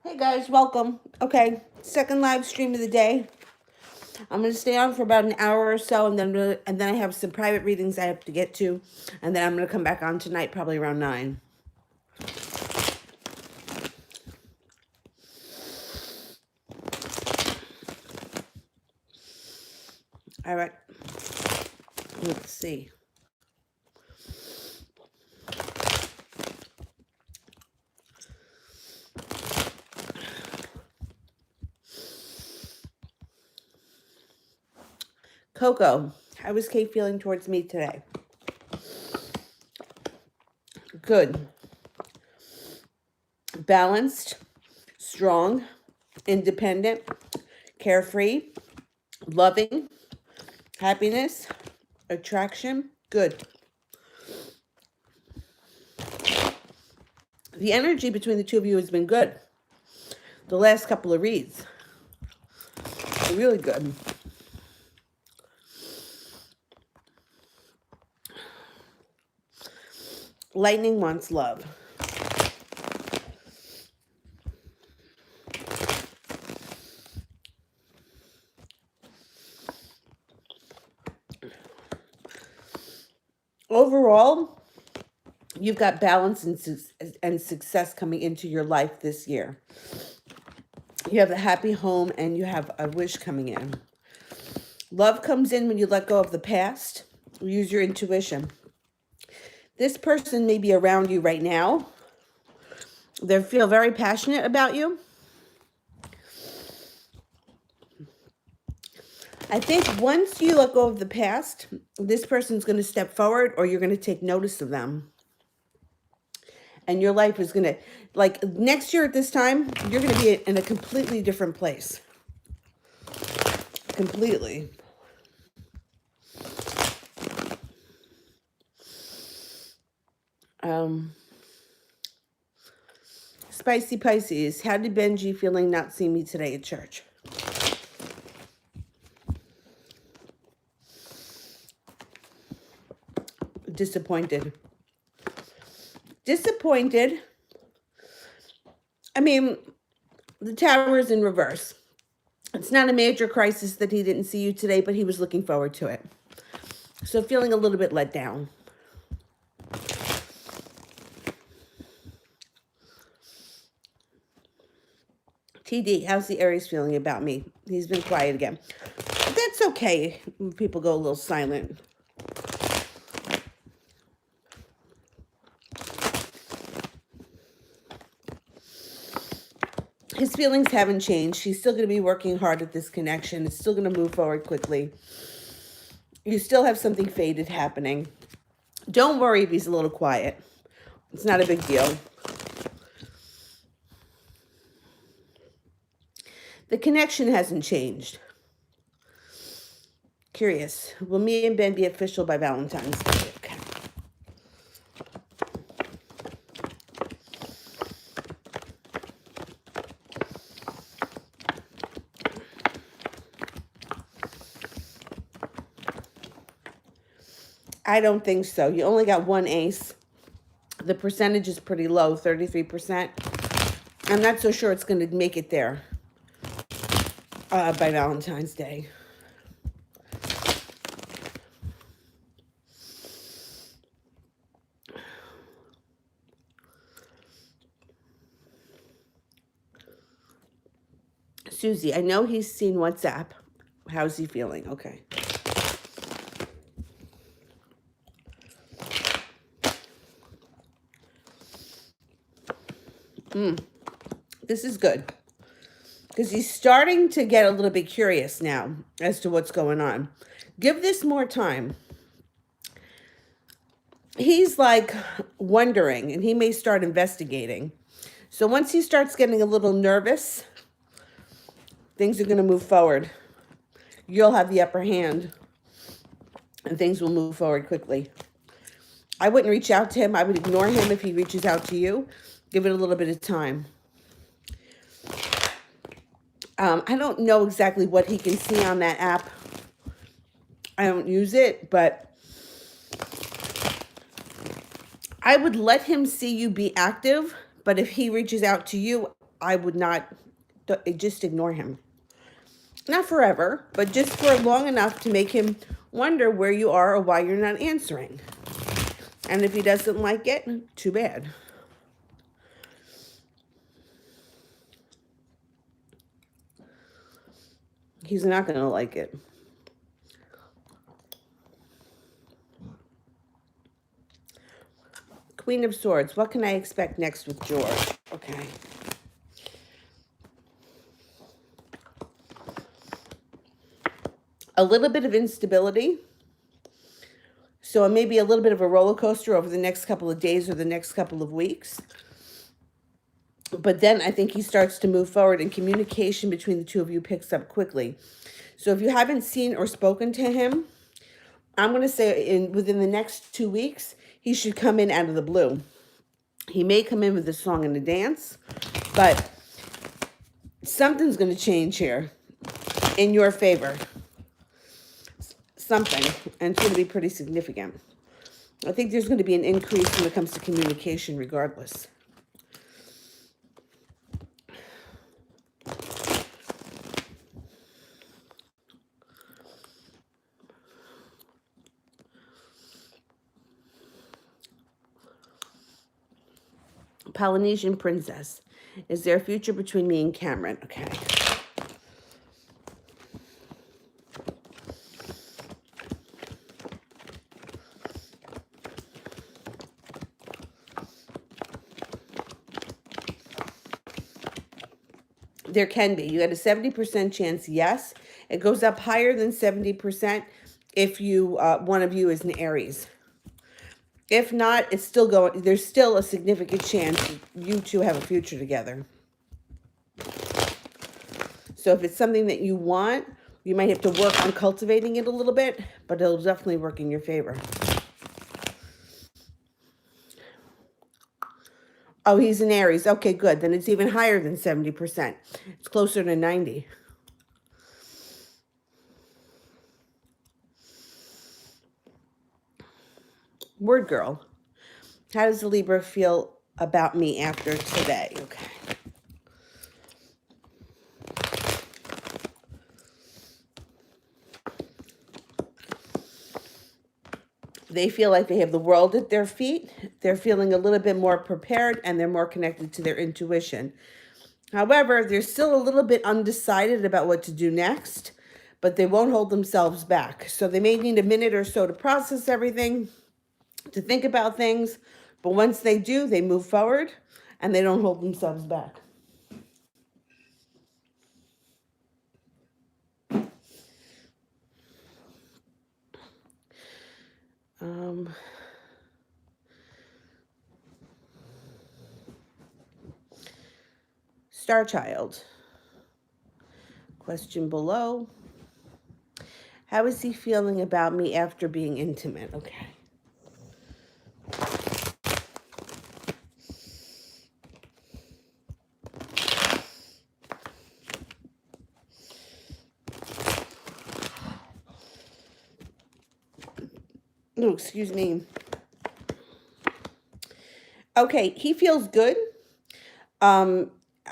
Hey guys, welcome. Okay, second live stream of the day. I'm gonna stay on for about an hour or so, and then I have some private readings I have to get to, and then I'm gonna come back on tonight, probably around 9. All right. Let's see. Coco, how is Kate feeling towards me today? Good. Balanced, strong, independent, carefree, loving, happiness, attraction. Good. The energy between the two of you has been good. The last couple of reads are really good. Lightning wants love. Overall, you've got balance and success coming into your life this year. You have a happy home and you have a wish coming in. Love comes in when you let go of the past. Use your intuition. This person may be around you right now. They feel very passionate about you. I think once you let go of the past, this person's going to step forward, or you're going to take notice of them. And your life is going to, like next year at this time, you're going to be in a completely different place. Completely. Spicy Pisces, how did Benji feeling not see me today at church? Disappointed. Disappointed. I mean, the tower is in reverse. It's not a major crisis that he didn't see you today, but he was looking forward to it. So feeling a little bit let down. TD, how's the Aries feeling about me? He's been quiet again. But that's okay when people go a little silent. His feelings haven't changed. He's still going to be working hard at this connection. It's still going to move forward quickly. You still have something faded happening. Don't worry if he's a little quiet. It's not a big deal. The connection hasn't changed. Curious. Will me and Ben be official by Valentine's Day? Okay. I don't think so. You only got one ace. The percentage is pretty low, 33%. I'm not so sure it's going to make it there by Valentine's Day. Susie, I know he's seen WhatsApp. How's he feeling? Okay. This is good. Because he's starting to get a little bit curious now as to what's going on. Give this more time. He's like wondering, and he may start investigating. So once he starts getting a little nervous, things are going to move forward. You'll have the upper hand, and things will move forward quickly. I wouldn't reach out to him. I would ignore him if he reaches out to you. Give it a little bit of time. I don't know exactly what he can see on that app. I don't use it, but I would let him see you be active. But if he reaches out to you, I would not, just ignore him. Not forever, but just for long enough to make him wonder where you are or why you're not answering. And if he doesn't like it, too bad. He's not going to like it. Queen of Swords. What can I expect next with George? Okay. A little bit of instability. So it may be a little bit of a roller coaster over the next couple of days or the next couple of weeks. But then I think he starts to move forward and communication between the two of you picks up quickly. So if you haven't seen or spoken to him, I'm going to say within the next 2 weeks, he should come in out of the blue. He may come in with a song and a dance, but something's going to change here in your favor. Something, and it's going to be pretty significant. I think there's going to be an increase when it comes to communication regardless. Polynesian Princess. Is there a future between me and Cameron? Okay. There can be. You got a 70% chance, yes. It goes up higher than 70% if you one of you is an Aries. If not, it's still going. There's still a significant chance you two have a future together. So if it's something that you want, you might have to work on cultivating it a little bit, but it'll definitely work in your favor. Oh, he's an Aries. Okay, good. Then it's even higher than 70%. It's closer to 90. Word girl. How does the Libra feel about me after today? Okay. They feel like they have the world at their feet. They're feeling a little bit more prepared and they're more connected to their intuition. However, they're still a little bit undecided about what to do next, but they won't hold themselves back. So they may need a minute or so to process everything, to think about things. But once they do, they move forward and they don't hold themselves back. Star Child. Question below. How is he feeling about me after being intimate? Okay. Oh, excuse me. Okay, he feels good.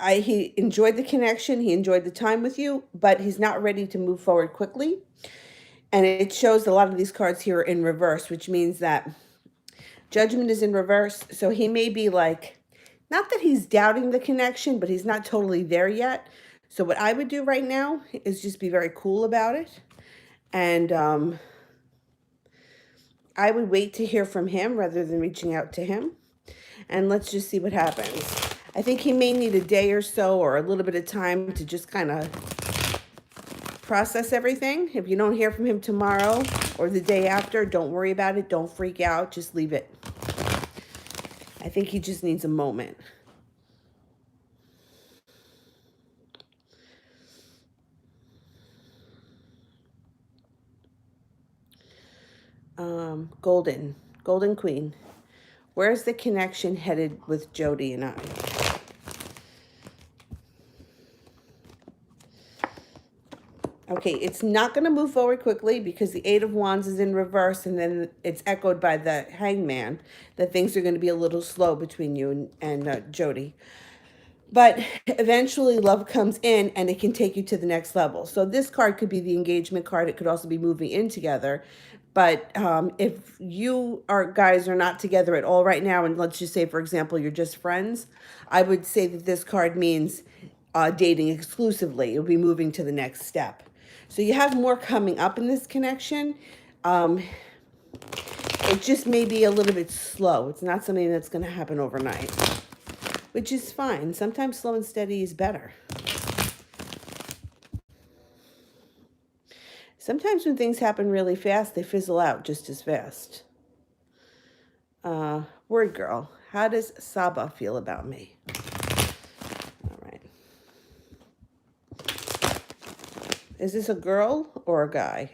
He enjoyed the connection. He enjoyed the time with you, but he's not ready to move forward quickly. And it shows a lot of these cards here are in reverse, which means that Judgment is in reverse. So he may be like, not that he's doubting the connection, but he's not totally there yet. So what I would do right now is just be very cool about it. And I would wait to hear from him rather than reaching out to him. And let's just see what happens. I think he may need a day or so or a little bit of time to just kind of process everything. If you don't hear from him tomorrow or the day after, don't worry about it. Don't freak out. Just leave it. I think he just needs a moment. Golden Queen. Where's the connection headed with Jody and I? Okay, it's not going to move forward quickly because the Eight of Wands is in reverse and then it's echoed by the Hangman that things are going to be a little slow between you and Jody. But eventually love comes in and it can take you to the next level. So this card could be the engagement card. It could also be moving in together. But if you are guys are not together at all right now, and let's just say, for example, you're just friends, I would say that this card means dating exclusively. You'll be moving to the next step. So you have more coming up in this connection. Um, it just may be a little bit slow. It's not something that's going to happen overnight, which is fine. Sometimes slow and steady is better. Sometimes when things happen really fast, they fizzle out just as fast. Word girl, how does Saba feel about me? All right. Is this a girl or a guy?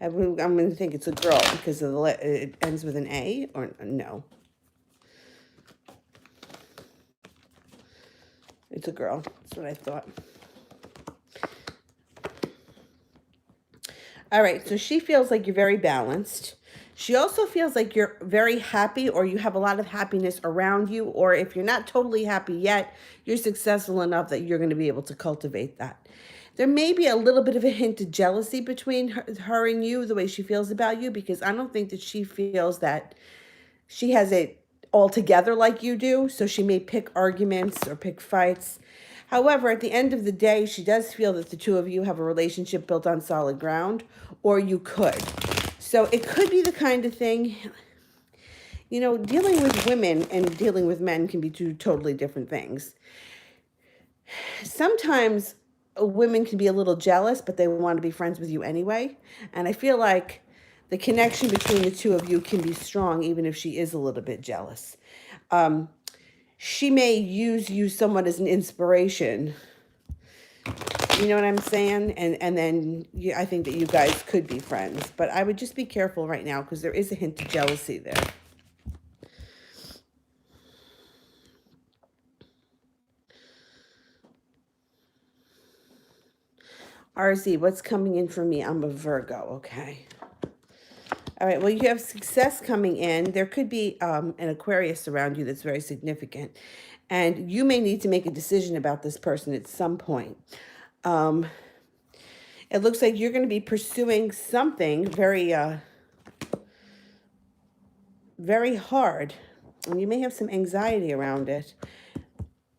I'm going to think it's a girl because of it ends with an A, or no? It's a girl. That's what I thought. All right, so she feels like you're very balanced. She also feels like you're very happy, or you have a lot of happiness around you, or if you're not totally happy yet, you're successful enough that you're going to be able to cultivate that. There may be a little bit of a hint of jealousy between her and you, the way she feels about you, because I don't think that she feels that she has it all together like you do. So she may pick arguments or pick fights. However, at the end of the day, she does feel that the two of you have a relationship built on solid ground, or you could. So it could be the kind of thing, you know, dealing with women and dealing with men can be two totally different things. Sometimes women can be a little jealous, but they want to be friends with you anyway. And I feel like the connection between the two of you can be strong, even if she is a little bit jealous. She may use you somewhat as an inspiration. You know what I'm saying? And then I think that you guys could be friends. But I would just be careful right now because there is a hint of jealousy there. RZ, what's coming in for me? I'm a Virgo, okay. All right, well, you have success coming in. There could be an Aquarius around you that's very significant. And you may need to make a decision about this person at some point. It looks like you're going to be pursuing something very, very hard. And you may have some anxiety around it.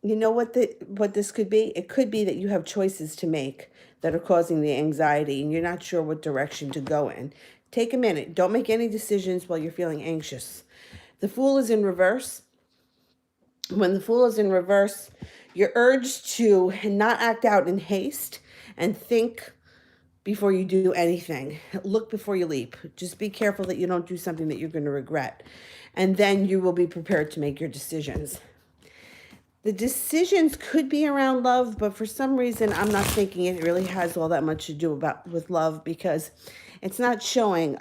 You know what this could be? It could be that you have choices to make that are causing the anxiety and you're not sure what direction to go in. Take a minute. Don't make any decisions while you're feeling anxious. The Fool is in reverse. When the Fool is in reverse, you're urged to not act out in haste and think before you do anything. Look before you leap. Just be careful that you don't do something that you're going to regret. And then you will be prepared to make your decisions. The decisions could be around love, but for some reason, I'm not thinking it really has all that much to do with love because it's not showing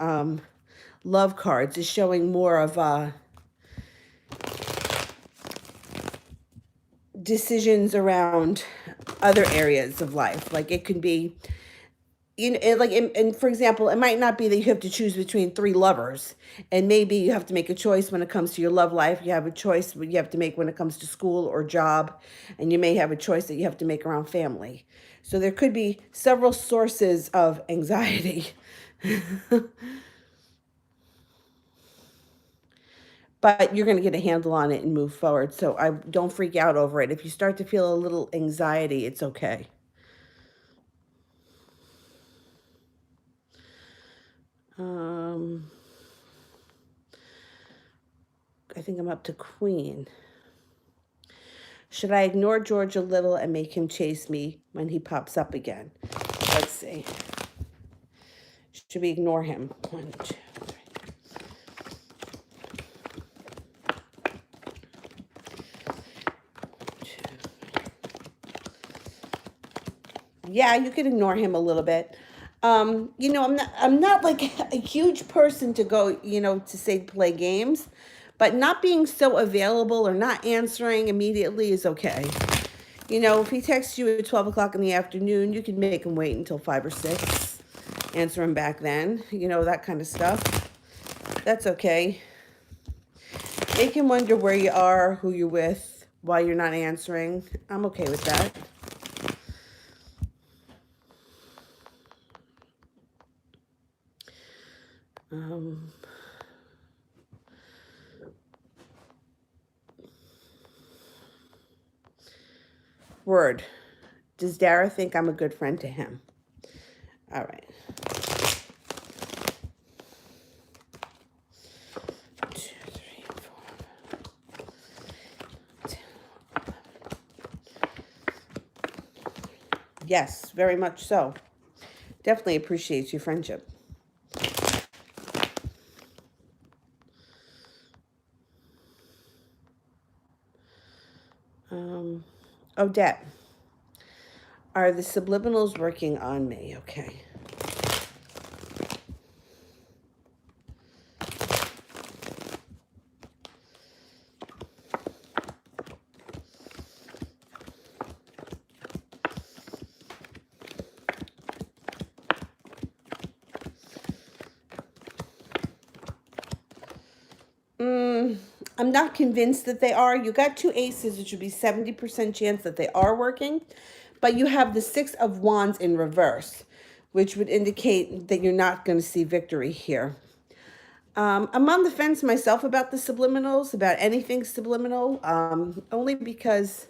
love cards. It's showing more of decisions around other areas of life. Like it could be, you know, like, and for example, it might not be that you have to choose between three lovers, and maybe you have to make a choice when it comes to your love life. You have a choice you have to make when it comes to school or job, and you may have a choice that you have to make around family. So there could be several sources of anxiety. But you're going to get a handle on it and move forward. So I don't freak out over it. If you start to feel a little anxiety, it's okay. I think I'm up to Queen. Should I ignore George a little and make him chase me when he pops up again? Let's see. Should we ignore him? 1, 2, 3. Yeah, you could ignore him a little bit. You know, I'm not like a huge person to go, you know, to say play games, but not being so available or not answering immediately is okay. You know, if he texts you at 12 o'clock in the afternoon, you can make him wait until 5 or 6. Answer him back then, you know, that kind of stuff. That's okay. Make him wonder where you are, who you're with, why you're not answering. I'm okay with that. Word. Does Dara think I'm a good friend to him? All right. 2, 3, 4, 10, 11. Yes, very much so. Definitely appreciates your friendship. Odette. Are the subliminals working on me? Okay. I'm not convinced that they are. You got 2 aces, which would be 70% chance that they are working. But you have the 6 of Wands in reverse, which would indicate that you're not going to see victory here. I'm on the fence myself about the subliminals, about anything subliminal, only because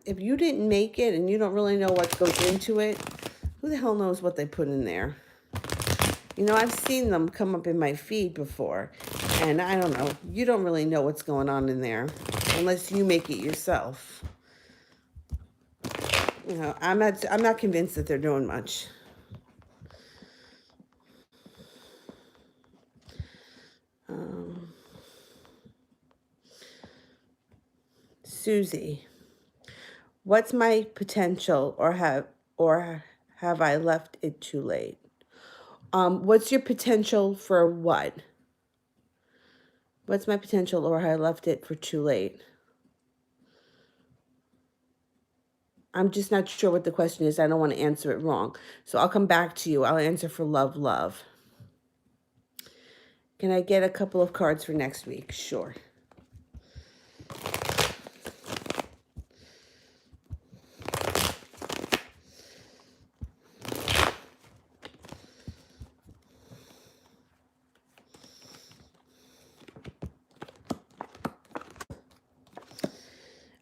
if you didn't make it and you don't really know what goes into it, who the hell knows what they put in there? You know, I've seen them come up in my feed before, and I don't know. You don't really know what's going on in there unless you make it yourself. You know, I'm not convinced that they're doing much. Susie, what's my potential, or have I left it too late? What's your potential for what? What's my potential, or have I left it for too late? I'm just not sure what the question is. I don't want to answer it wrong. So I'll come back to you. I'll answer for love, love. Can I get a couple of cards for next week? Sure.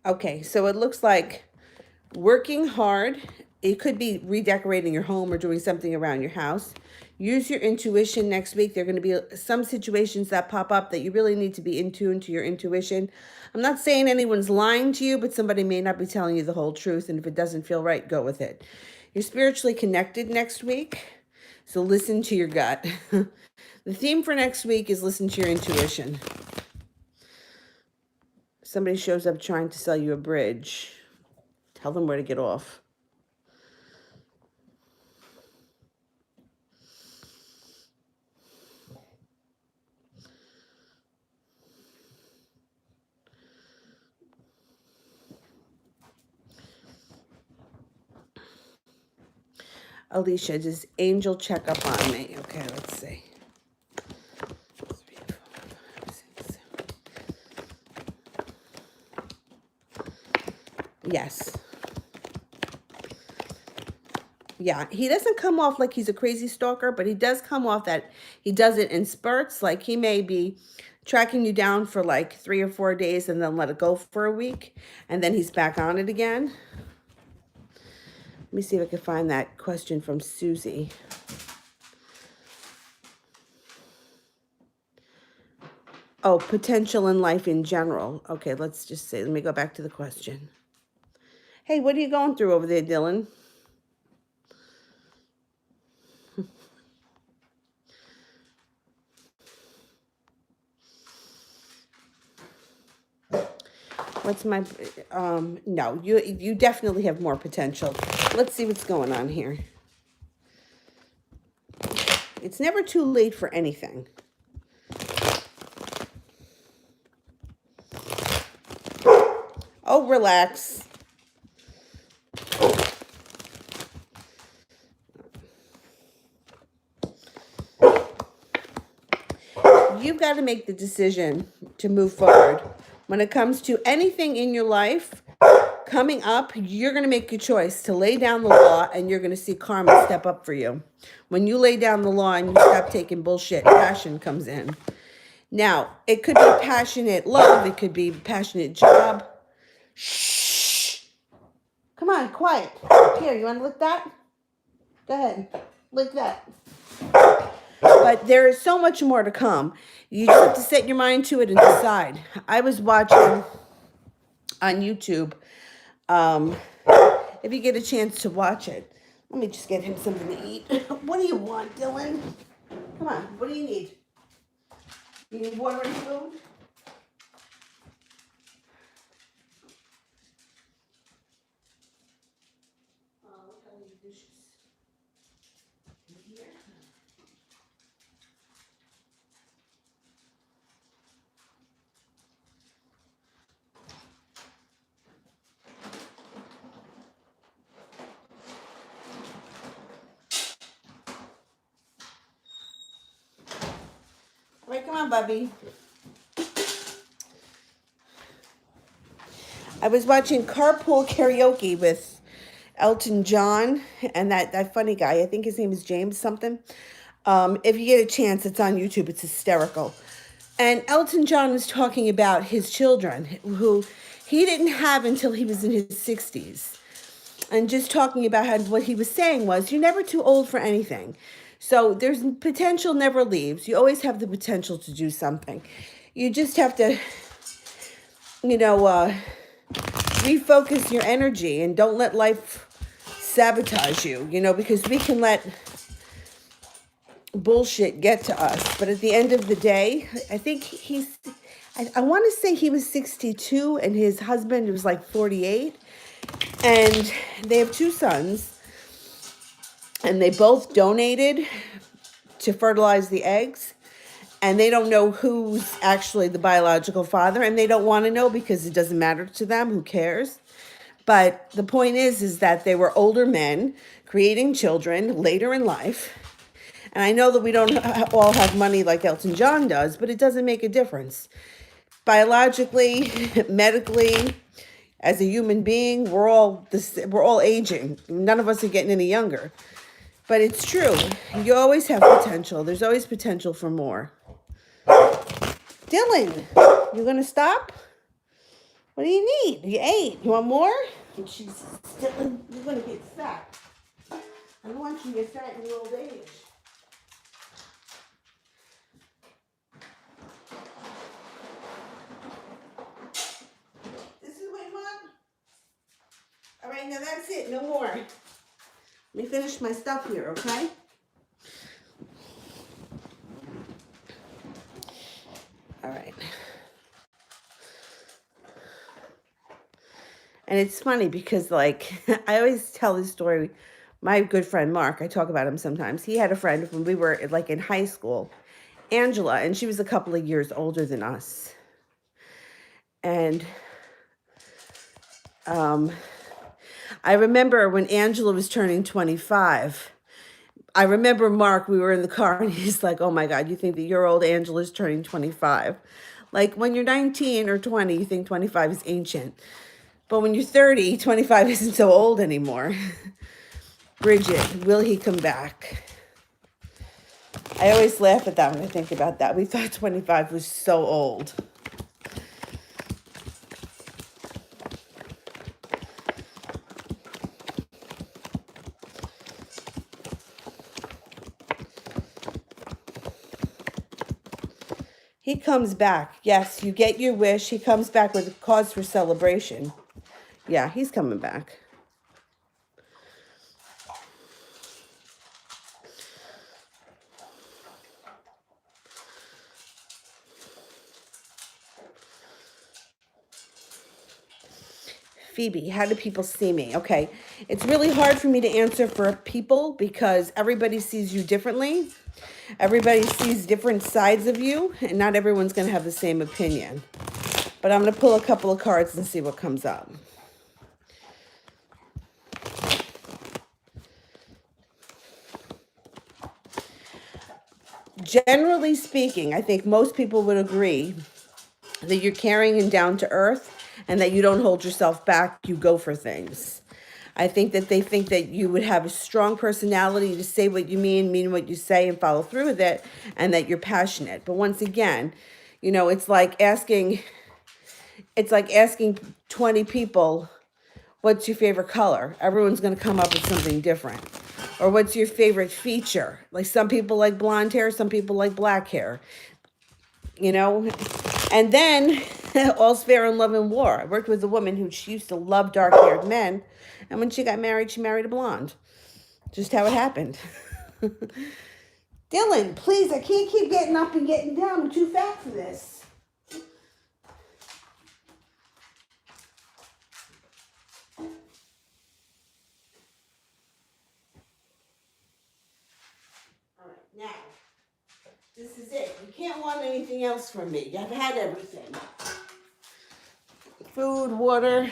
Okay, so it looks like working hard. It could be redecorating your home or doing something around your house. Use your intuition next week. There are going to be some situations that pop up that you really need to be in tune to your intuition. I'm not saying anyone's lying to you, but somebody may not be telling you the whole truth. And if it doesn't feel right, go with it. You're spiritually connected next week, so listen to your gut. The theme for next week is listen to your intuition. Somebody shows up trying to sell you a bridge. Tell them where to get off. Alicia, does Angel check up on me? Okay, let's see. 3, 4, 5, 6, 7. Yes. Yeah, he doesn't come off like he's a crazy stalker, but he does come off that he does it in spurts. Like he may be tracking you down for like 3 or 4 days and then let it go for a week. And then he's back on it again. Let me see if I can find that question from Susie. Oh, potential in life in general. Okay, let's just say, let me go back to the question. Hey, what are you going through over there, Dylan? What's my, no, you definitely have more potential. Let's see what's going on here. It's never too late for anything. Oh, relax. You've got to make the decision to move forward. When it comes to anything in your life coming up, you're going to make a choice to lay down the law, and you're going to see karma step up for you. When you lay down the law and you stop taking bullshit, passion comes in. Now, it could be passionate love. It could be passionate job. Shh. Come on, quiet. Here, you want to lick that? Go ahead. Lick that. But there is so much more to come. You just have to set your mind to it and decide. I was watching on YouTube. If you get a chance to watch it. Let me just get him something to eat. What do you want, Dylan? Come on, what do you need? You need water and food? Look how many dishes in here. All right, come on, Bubby. I was watching Carpool Karaoke with Elton John and that funny guy. I think his name is James something. If you get a chance, it's on YouTube. It's hysterical. And Elton John was talking about his children who he didn't have until he was in his 60s. And just talking about how what he was saying was, you're never too old for anything. So there's potential never leaves. You always have the potential to do something. You just have to, refocus your energy and don't let life sabotage you, because we can let bullshit get to us. But at the end of the day, I think I want to say he was 62 and his husband was like 48. And they have 2 sons. And they both donated to fertilize the eggs. And they don't know who's actually the biological father. And they don't want to know because it doesn't matter to them. Who cares? But the point is that they were older men creating children later in life. And I know that we don't all have money like Elton John does, but it doesn't make a difference. Biologically, medically, as a human being, we're all aging. None of us are getting any younger. But it's true. You always have potential. There's always potential for more. Dylan, you gonna stop? What do you need? You ate. You want more? Jesus, Dylan, you're gonna get fat. I don't want you to get fat in your old age. This is what you want? All right, now that's it. No more. Let me finish my stuff here, okay? All right. And it's funny because, like, I always tell this story. My good friend Mark, I talk about him sometimes. He had a friend when we were like in high school, Angela, and she was a couple of years older than us. And I remember when Angela was turning 25, I remember Mark, we were in the car and he's like, oh my God, you think that your old Angela's turning 25? Like when you're 19 or 20, you think 25 is ancient. But when you're 30, 25 isn't so old anymore. Bridget, will he come back? I always laugh at that when I think about that. We thought 25 was so old. He comes back. Yes, you get your wish. He comes back with a cause for celebration. Yeah, he's coming back. Phoebe, how do people see me? Okay, it's really hard for me to answer for people because everybody sees you differently. Everybody sees different sides of you, and not everyone's going to have the same opinion. But I'm going to pull a couple of cards and see what comes up. Generally speaking, I think most people would agree that you're caring and down to earth, and that you don't hold yourself back. You go for things. I think that they think that you would have a strong personality to say what you mean what you say, and follow through with it, and that you're passionate. But once again, you know, it's like asking 20 people, what's your favorite color? Everyone's going to come up with something different. Or what's your favorite feature? Like, some people like blonde hair, some people like black hair. You know? And then, all's fair in love and war. I worked with a woman who, she used to love dark-haired men. And when she got married, she married a blonde. Just how it happened. Dylan, please, I can't keep getting up and getting down. I'm too fat for this. All right, now, this is it. You can't want anything else from me. I've had everything. Food, water.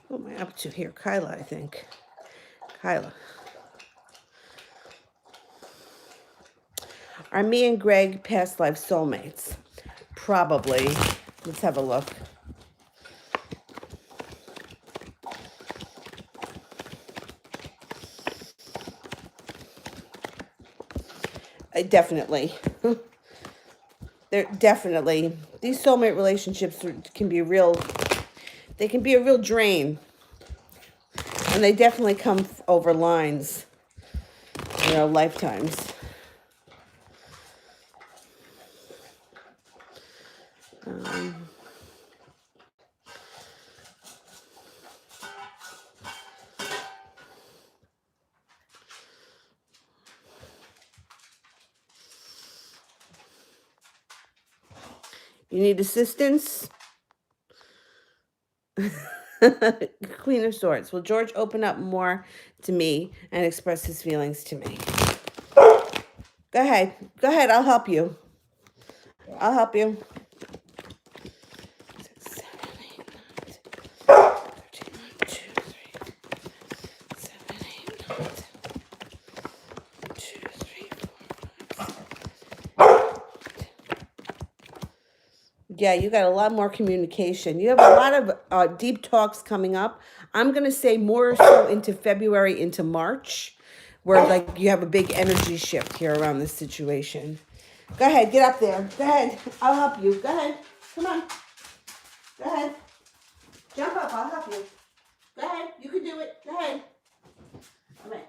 What am I up to here? Kyla, I think. Kyla. Are me and Greg past life soulmates? Probably. Let's have a look. Definitely. They're definitely, these soulmate relationships can be real, they can be a real drain. And they definitely come over lines, you know, lifetimes. You need assistance? Queen of Swords. Will George open up more to me and express his feelings to me? Go ahead. Go ahead. I'll help you. I'll help you. 6, 7, 8, 9, 10, 13, 1, 2, 3, 7, 8, 9, 10, 2, 3, 4, 5, 6. Yeah, you got a lot more communication. You have a lot of deep talks coming up. I'm going to say more so into February, into March, where like you have a big energy shift here around this situation. Go ahead, get up there. Go ahead. I'll help you. Go ahead. Come on. Go ahead. Jump up. I'll help you. Go ahead. You can do it. Go ahead. All right.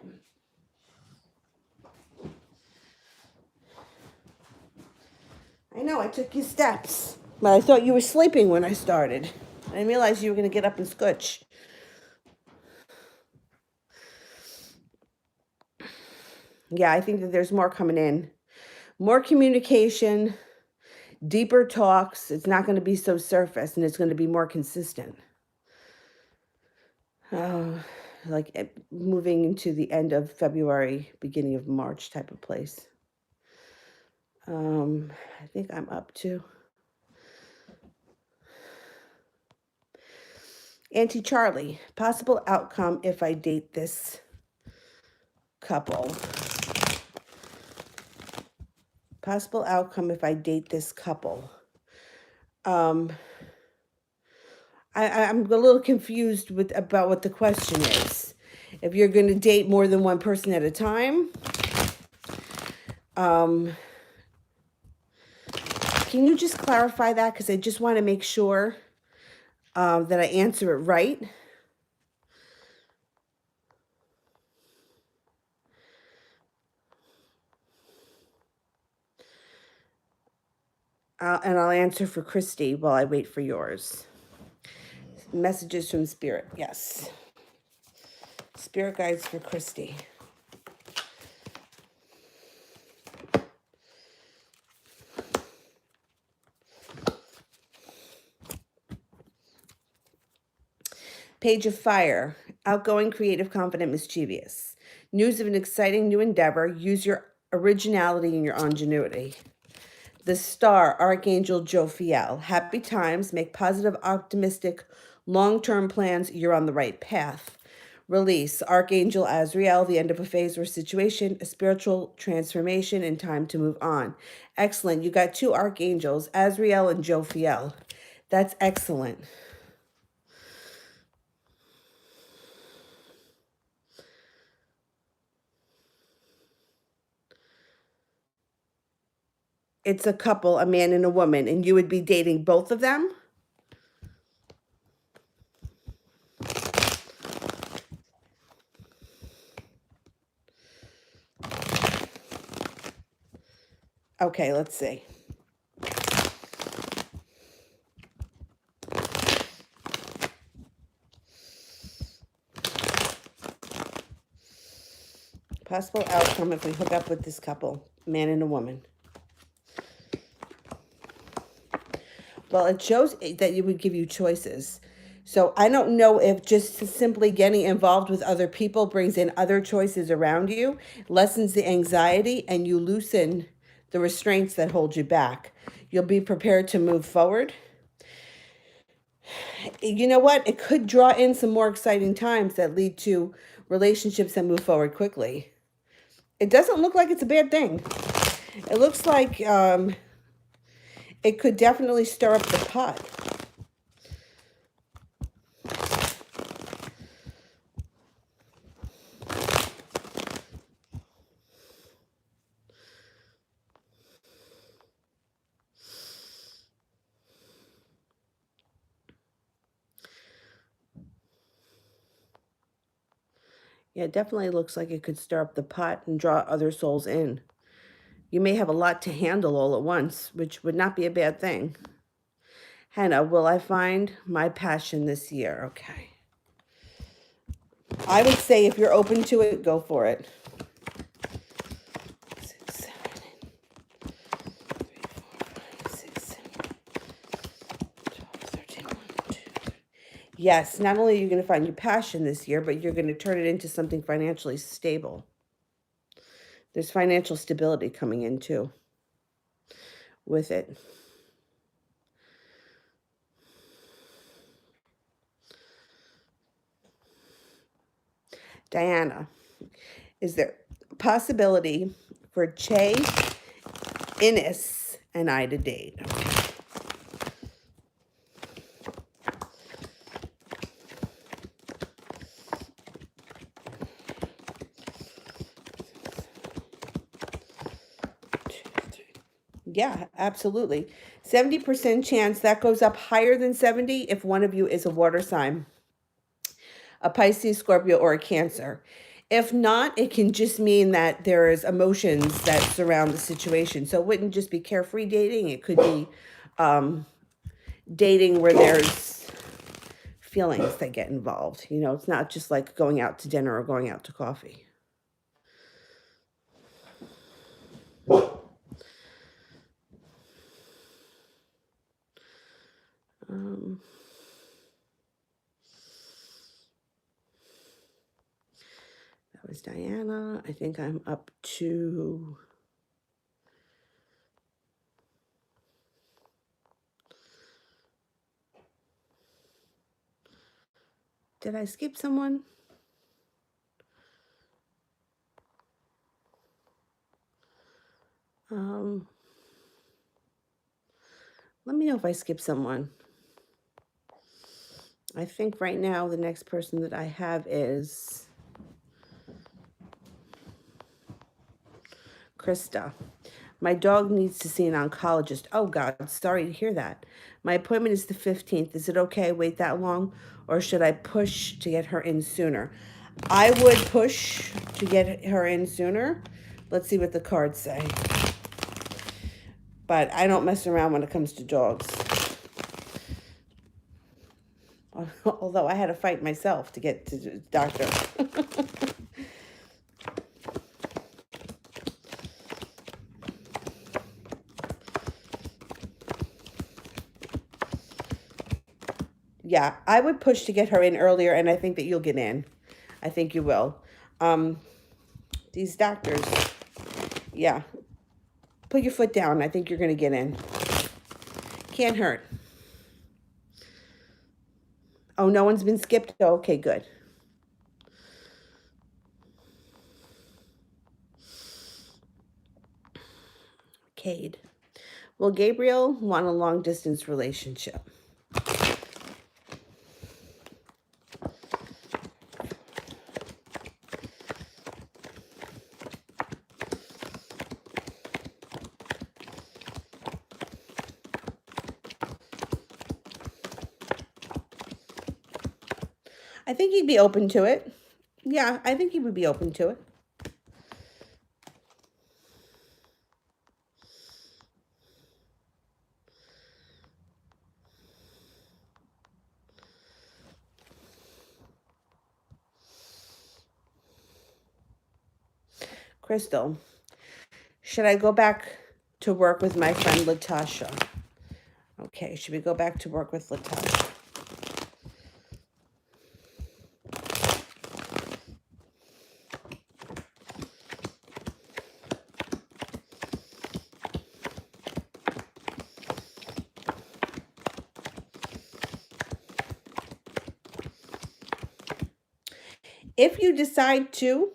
I know, I took your steps. But I thought you were sleeping when I started. I didn't realize you were going to get up and scooch. Yeah, I think that there's more coming in. More communication, deeper talks. It's not going to be so surface, and it's going to be more consistent. Like moving into the end of February, beginning of March type of place. I think I'm up to Auntie Charlie. Possible outcome if I date this couple. Possible outcome if I date this couple. I'm a little confused about what the question is. If you're going to date more than one person at a time, can you just clarify that? Because I just want to make sure that I answer it right. And I'll answer for Christy while I wait for yours. Messages from Spirit. Yes. Spirit guides for Christy. Page of Fire. Outgoing, creative, confident, mischievous. News of an exciting new endeavor. Use your originality and your ingenuity. The star, Archangel Jophiel. Happy times, make positive, optimistic, long-term plans. You're on the right path. Release, Archangel Azrael, the end of a phase or situation, a spiritual transformation, and time to move on. Excellent. You got two archangels, Azrael and Jophiel. That's excellent. It's a couple, a man and a woman, and you would be dating both of them? Okay, let's see. Possible outcome if we hook up with this couple, man and a woman. Well, it shows that it would give you choices. So I don't know if just simply getting involved with other people brings in other choices around you, lessens the anxiety, and you loosen the restraints that hold you back. You'll be prepared to move forward. You know what? It could draw in some more exciting times that lead to relationships that move forward quickly. It doesn't look like it's a bad thing. It looks like it could definitely stir up the pot. Yeah, it definitely looks like it could stir up the pot and draw other souls in. You may have a lot to handle all at once, which would not be a bad thing. Hannah, will I find my passion this year? Okay. I would say if you're open to it, go for it. 6, 7, 8, 3, 4, 5, 6, 7, 12, 13, 1, 2. Yes, not only are you going to find your passion this year, but you're going to turn it into something financially stable. There's financial stability coming in too with it. Diana, is there a possibility for Che, Innes, and I to date? Yeah, absolutely. 70% chance that goes up higher than 70 if one of you is a water sign, a Pisces, Scorpio, or a Cancer. If not, it can just mean that there is emotions that surround the situation. So it wouldn't just be carefree dating. It could be dating where there's feelings that get involved. You know, it's not just like going out to dinner or going out to coffee. That was Diana. I think I'm up to... Did I skip someone? Let me know if I skip someone. I think right now the next person that I have is Krista. My dog needs to see an oncologist. Oh God, sorry to hear that. My appointment is the 15th. Is it okay I wait that long, or should I push to get her in sooner? I would push to get her in sooner. Let's see what the cards say. But I don't mess around when it comes to dogs. Although I had to fight myself to get to the doctor. Yeah, I would push to get her in earlier, and I think that you'll get in. I think you will. These doctors, yeah. Put your foot down. I think you're going to get in. Can't hurt. Oh, no one's been skipped? Oh, okay, good. Cade. Will Gabriel want a long-distance relationship? I think he'd be open to it. Yeah, I think he would be open to it. Crystal, should I go back to work with my friend Latasha? Okay, should we go back to work with Latasha? If you decide to,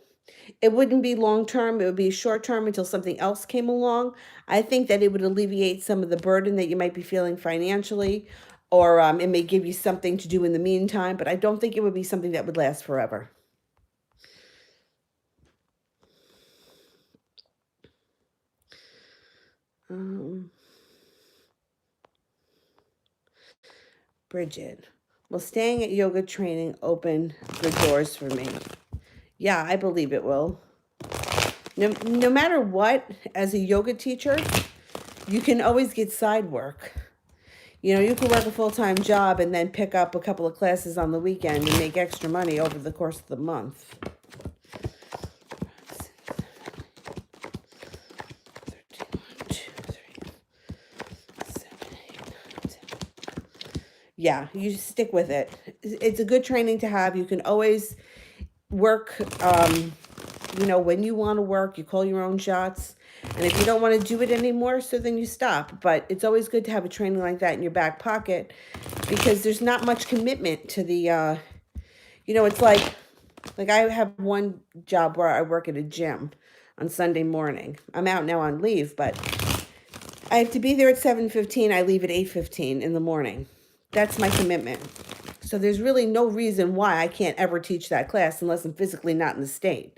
it wouldn't be long term, it would be short term until something else came along. I think that it would alleviate some of the burden that you might be feeling financially, or it may give you something to do in the meantime, but I don't think it would be something that would last forever. Bridget, will staying at yoga training open the doors for me? Yeah, I believe it will. No matter what, as a yoga teacher, you can always get side work. You know, you can work a full-time job and then pick up a couple of classes on the weekend and make extra money over the course of the month. 13, 1, 2, 3, 7, 8, 9, 10. Yeah, you stick with it. It's a good training to have. You can always work, you know, when you want to work, you call your own shots. And if you don't want to do it anymore, so then you stop. But it's always good to have a training like that in your back pocket because there's not much commitment to the, you know, it's like I have one job where I work at a gym on Sunday morning. I'm out now on leave, but I have to be there at 7:15. I leave at 8:15 in the morning. That's my commitment. So there's really no reason why I can't ever teach that class unless I'm physically not in the state.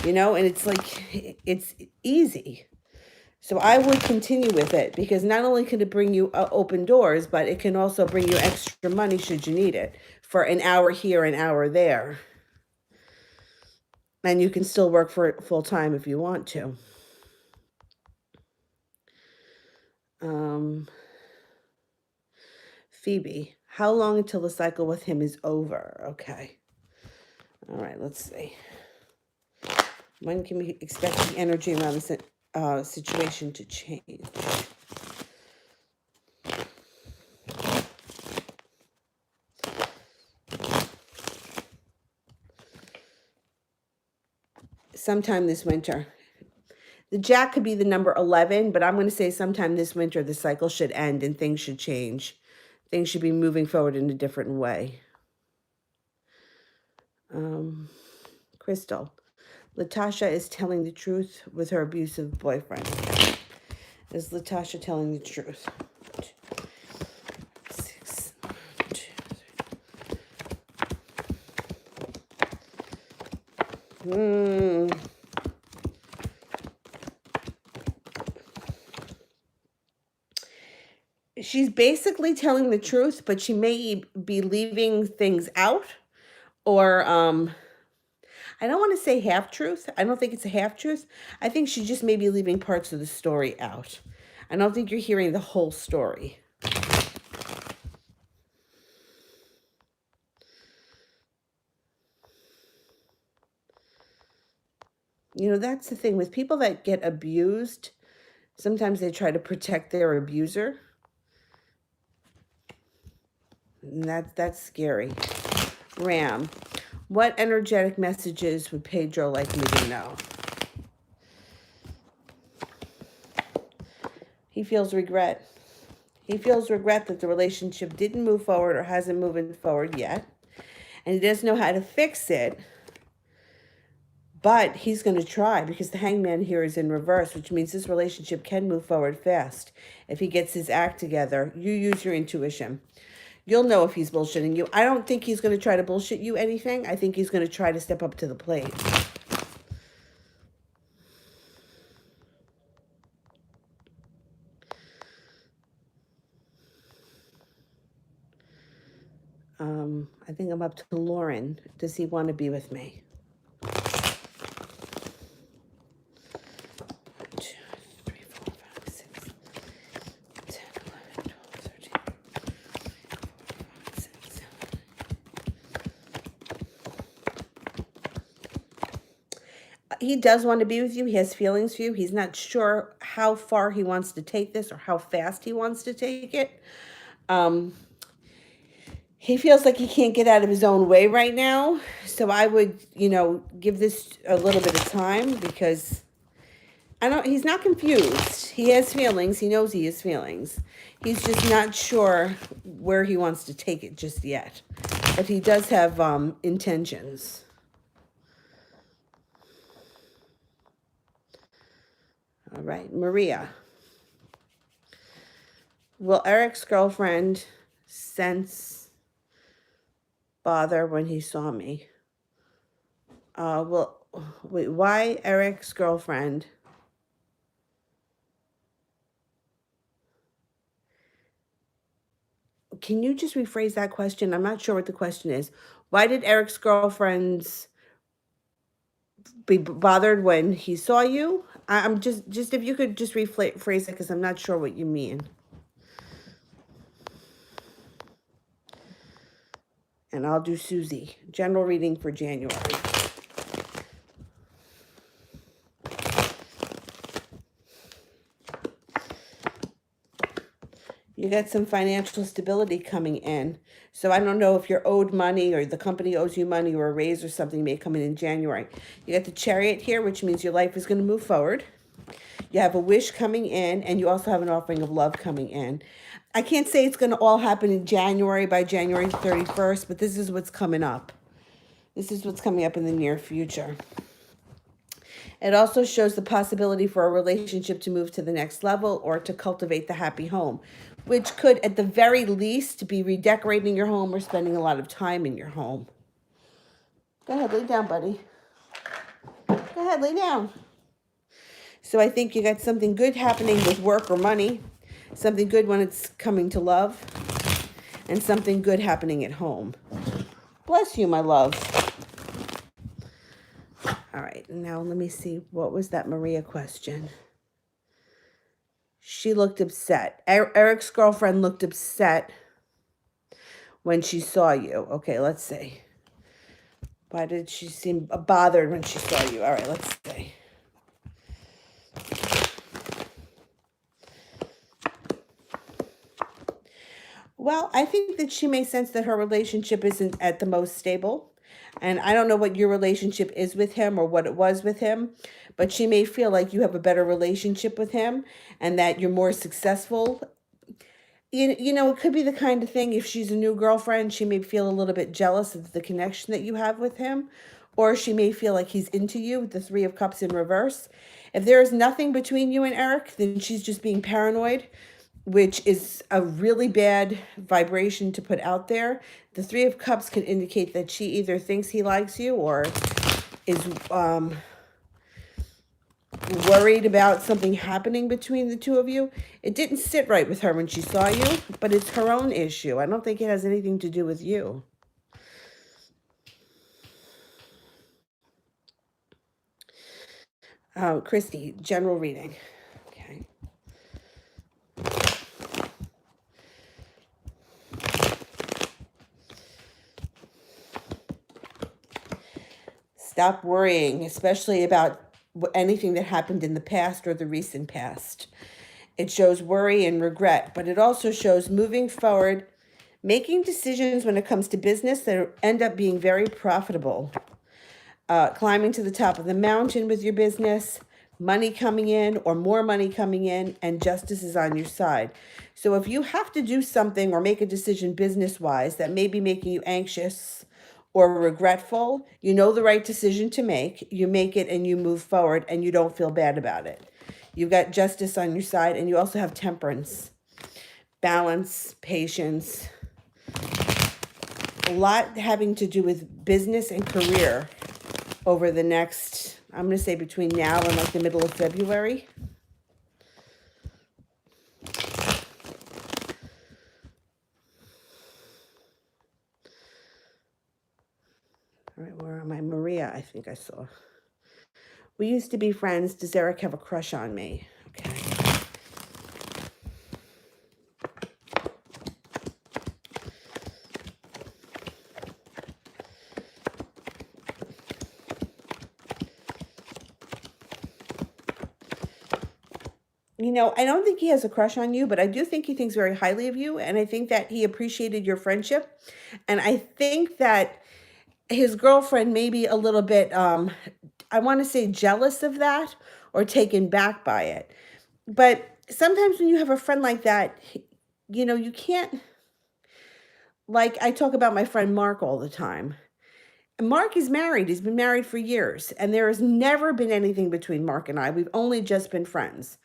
You know, and it's like, it's easy. So I would continue with it because not only can it bring you open doors, but it can also bring you extra money should you need it for an hour here, an hour there. And you can still work for it full time if you want to. Phoebe, how long until the cycle with him is over? Okay. All right, let's see. When can we expect the energy around the situation to change? Sometime this winter. The Jack could be the number 11, but I'm going to say sometime this winter the cycle should end and things should change. Things should be moving forward in a different way. Crystal, Latasha is telling the truth with her abusive boyfriend. Is Latasha telling the truth? 6, 2, 3. She's basically telling the truth, but she may be leaving things out, or I don't want to say half truth. I don't think it's a half truth. I think she just may be leaving parts of the story out. I don't think you're hearing the whole story. You know, that's the thing with people that get abused. Sometimes they try to protect their abuser. And that's scary. Ram, what energetic messages would Pedro like me to know? He feels regret. He feels regret that the relationship didn't move forward or hasn't moved forward yet. And he doesn't know how to fix it. But he's going to try because the hangman here is in reverse, which means this relationship can move forward fast. If he gets his act together, you use your intuition. You'll know if he's bullshitting you. I don't think he's going to try to bullshit you anything. I think he's going to try to step up to the plate. I think I'm up to Lauren. Does he want to be with me? 1, 2, 3, 4, 5, 6, 10, 11, 12, 13, 14, 15, 16. He does want to be with you. He has feelings for you. He's not sure how far he wants to take this or how fast he wants to take it. He feels like he can't get out of his own way right now. So I would, give this a little bit of time because he's not confused. He has feelings. He knows he has feelings. He's just not sure where he wants to take it just yet. But he does have intentions. All right, Maria. Will Eric's girlfriend sense bother when he saw me? Why Eric's girlfriend? Can you just rephrase that question? I'm not sure what the question is. Why did Eric's girlfriends be bothered when he saw you? I'm just if you could just rephrase it because I'm not sure what you mean. And I'll do Susie. General reading for January. You got some financial stability coming in. So I don't know if you're owed money or the company owes you money or a raise or something may come in January. You got the Chariot here, which means your life is going to move forward. You have a wish coming in, and you also have an offering of love coming in. I can't say it's going to all happen in January by January 31st, but this is what's coming up. This is what's coming up in the near future. It also shows the possibility for a relationship to move to the next level or to cultivate the happy home, which could, at the very least, be redecorating your home or spending a lot of time in your home. Go ahead, lay down, buddy. Go ahead, lay down. So I think you got something good happening with work or money, something good when it's coming to love, and something good happening at home. Bless you, my love. All right, now let me see. What was that Maria question? She looked upset. Eric's girlfriend looked upset when she saw you. Okay, let's see. Why did she seem bothered when she saw you? All right, let's see. Well, I think that she may sense that her relationship isn't at the most stable. And I don't know what your relationship is with him or what it was with him, but she may feel like you have a better relationship with him and that you're more successful. It could be the kind of thing, if she's a new girlfriend, she may feel a little bit jealous of the connection that you have with him, or she may feel like he's into you, the Three of Cups in reverse. If there is nothing between you and Eric, then she's just being paranoid, which is a really bad vibration to put out there. The Three of Cups can indicate that she either thinks he likes you or is worried about something happening between the two of you. It didn't sit right with her when she saw you, but it's her own issue. I don't think it has anything to do with you. Christy, general reading. Okay. Stop worrying, especially about anything that happened in the past or the recent past. It shows worry and regret, but it also shows moving forward, making decisions when it comes to business that end up being very profitable. Climbing to the top of the mountain with your business, money coming in or more money coming in, and justice is on your side. So if you have to do something or make a decision business-wise that may be making you anxious or regretful, you know the right decision to make, you make it and you move forward and you don't feel bad about it. You've got justice on your side, and you also have temperance, balance, patience, a lot having to do with business and career over the next, I'm going to say between now and like the middle of February. All right, where am I? Maria, I think I saw. We used to be friends. Does Eric have a crush on me? Okay. You know, I don't think he has a crush on you, but I do think he thinks very highly of you. And I think that he appreciated your friendship. And I think that his girlfriend may be a little bit, I want to say jealous of that or taken back by it. But sometimes when you have a friend like that, you know, you can't, like I talk about my friend Mark all the time. Mark is married. He's been married for years. And there has never been anything between Mark and I. We've only just been friends.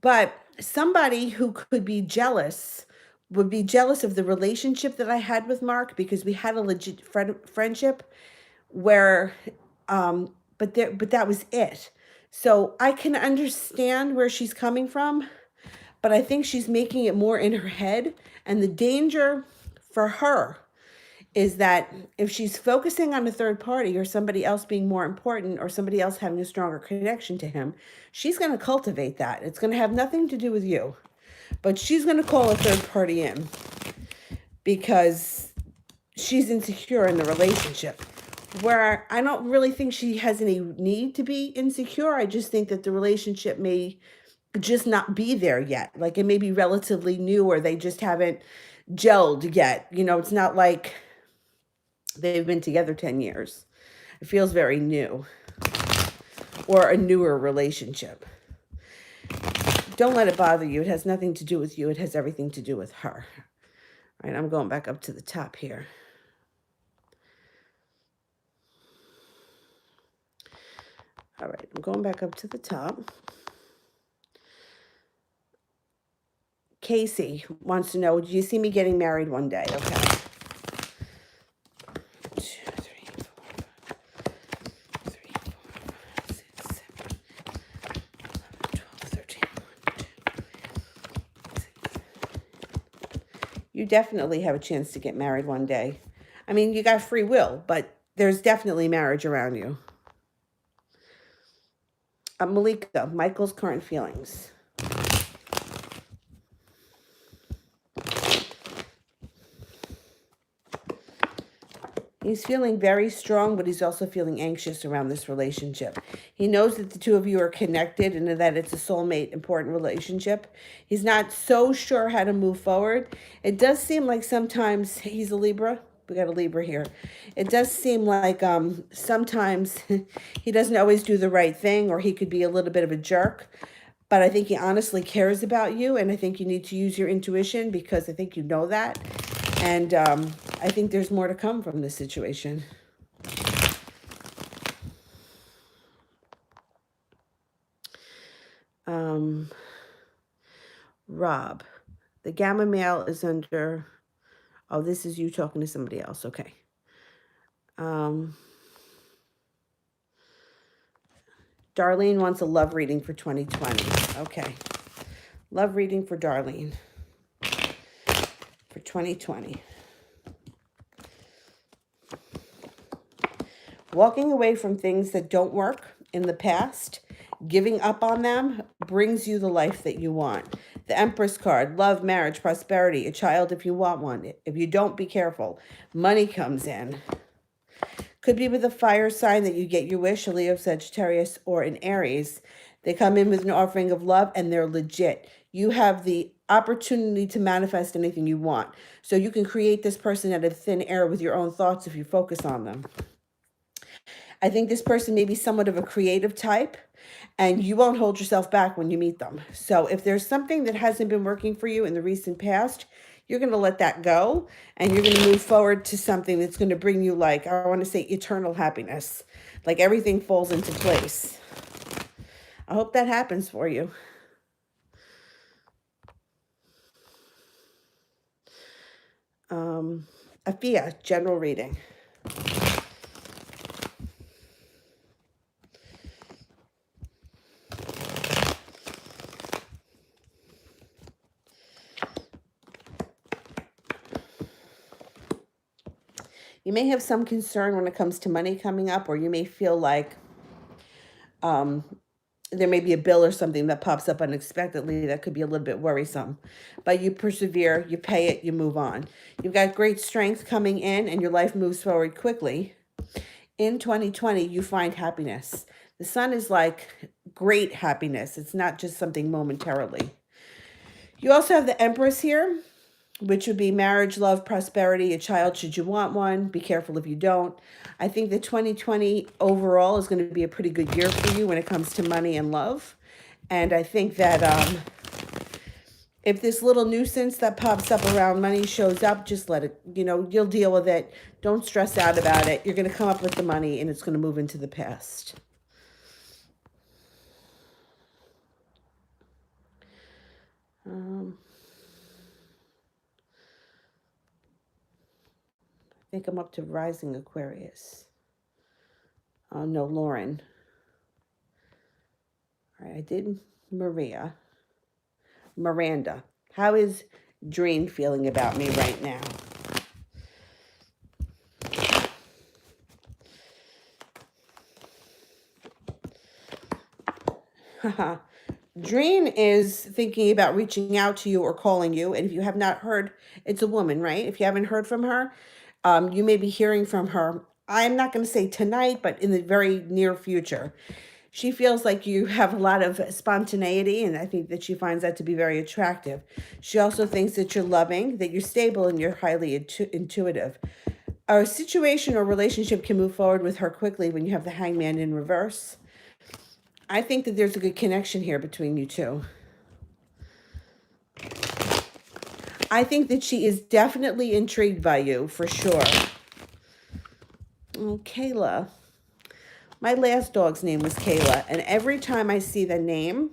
But somebody who could be jealous would be jealous of the relationship that I had with Mark, because we had a legit friendship where, but that was it. So I can understand where she's coming from, but I think she's making it more in her head. And the danger for her is that if she's focusing on a third party or somebody else being more important or somebody else having a stronger connection to him, she's going to cultivate that. It's going to have nothing to do with you, but she's going to call a third party in because she's insecure in the relationship, where I don't really think she has any need to be insecure. I just think that the relationship may just not be there yet. Like it may be relatively new, or they just haven't gelled yet. You know, it's not like they've been together 10 years. It feels very new, or a newer relationship. Don't let it bother you. It has nothing to do with you. It has everything to do with her. All right, I'm going back up to the top here. All right, I'm going back up to the top. Casey wants to know, do you see me getting married one day? Okay. 2, 3, 4, 3, 4, 5, 6, 7, 12, 13, 1, 2, 6. You definitely have a chance to get married one day. I mean, you got free will, but there's definitely marriage around you. Malika, Michael's current feelings. He's feeling very strong, but he's also feeling anxious around this relationship. He knows that the two of you are connected and that it's a soulmate, important relationship. He's not so sure how to move forward. It does seem like sometimes he's a Libra. We got a Libra here. It does seem like sometimes he doesn't always do the right thing, or he could be a little bit of a jerk. But I think he honestly cares about you, and I think you need to use your intuition, because I think you know that. And I think there's more to come from this situation. Rob, the gamma male is under, oh, this is you talking to somebody else. Okay. Darlene wants a love reading for 2020. Okay. Love reading for Darlene for 2020. Walking away from things that don't work in the past, giving up on them, brings you the life that you want. The Empress card, love, marriage, prosperity, a child if you want one. If you don't, be careful. Money comes in. Could be with a fire sign that you get your wish, a Leo, Sagittarius, or an Aries. They come in with an offering of love, and they're legit. You have the opportunity to manifest anything you want. So you can create this person out of thin air with your own thoughts if you focus on them. I think this person may be somewhat of a creative type, and you won't hold yourself back when you meet them. So if there's something that hasn't been working for you in the recent past, you're going to let that go, and you're going to move forward to something that's going to bring you, like, I want to say, eternal happiness. Like everything falls into place. I hope that happens for you. Afia, general reading. You may have some concern when it comes to money coming up, or you may feel like there may be a bill or something that pops up unexpectedly that could be a little bit worrisome. But you persevere, you pay it, you move on. You've got great strength coming in, and your life moves forward quickly. In 2020, you find happiness. The sun is like great happiness. It's not just something momentarily. You also have the Empress here, which would be marriage, love, prosperity, a child should you want one. Be careful if you don't. I think that 2020 overall is going to be a pretty good year for you when it comes to money and love. And I think that if this little nuisance that pops up around money shows up, just let it, you'll deal with it. Don't stress out about it. You're going to come up with the money, and it's going to move into the past. I think I'm up to rising Aquarius. Oh, no, Lauren. All right, I did Miranda. How is Dream feeling about me right now? Dream is thinking about reaching out to you or calling you. And if you have not heard, it's a woman, right? If you haven't heard from her, you may be hearing from her. I'm not going to say tonight, but in the very near future. She feels like you have a lot of spontaneity, and I think that she finds that to be very attractive. She also thinks that you're loving, that you're stable, and you're highly intuitive. A situation or relationship can move forward with her quickly when you have the Hangman in reverse. I think that there's a good connection here between you two. I think that she is definitely intrigued by you, for sure. Oh, Kayla. My last dog's name was Kayla, and every time I see the name,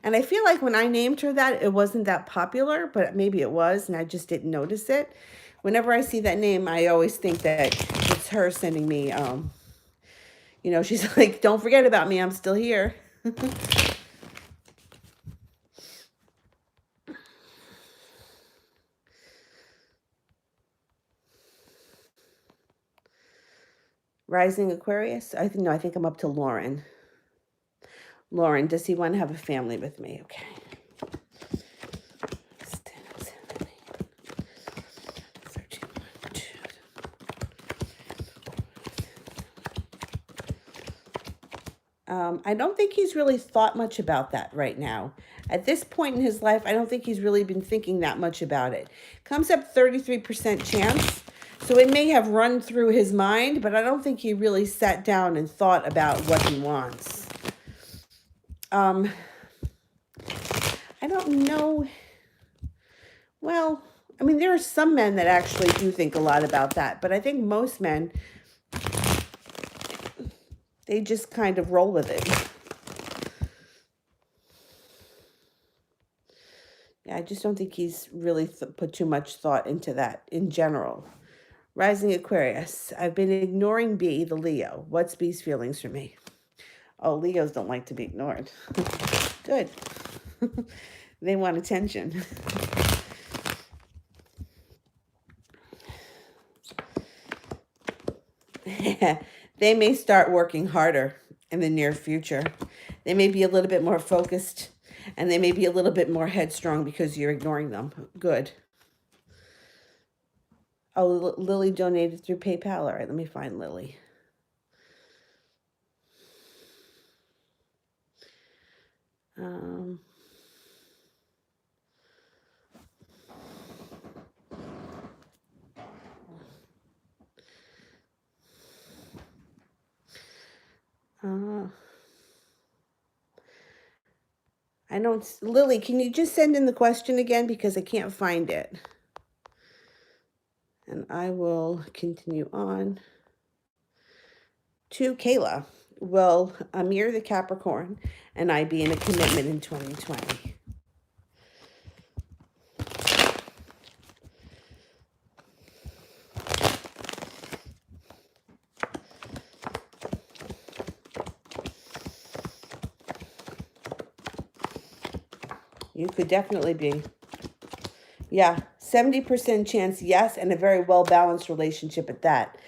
and I feel like when I named her that, it wasn't that popular, but maybe it was, and I just didn't notice it. Whenever I see that name, I always think that it's her sending me, she's like, don't forget about me, I'm still here. Rising Aquarius? I think I'm up to Lauren. Lauren, does he want to have a family with me? Okay. I don't think he's really thought much about that right now. At this point in his life, I don't think he's really been thinking that much about it. Comes up 33% chance. So it may have run through his mind, but I don't think he really sat down and thought about what he wants. I don't know. Well, I mean, there are some men that actually do think a lot about that, but I think most men, they just kind of roll with it. Yeah, I just don't think he's really put too much thought into that in general. Rising Aquarius. I've been ignoring B, the Leo. What's B's feelings for me? Oh, Leos don't like to be ignored. Good. They want attention. They may start working harder in the near future. They may be a little bit more focused, and they may be a little bit more headstrong because you're ignoring them. Good. Oh, Lily donated through PayPal. All right, let me find Lily. Uh, I don't, Lily, can you just send in the question again because I can't find it? And I will continue on to Kayla. Will Amir the Capricorn and I be in a commitment in 2020? You could definitely be. Yeah, 70% chance yes, and a very well-balanced relationship at that.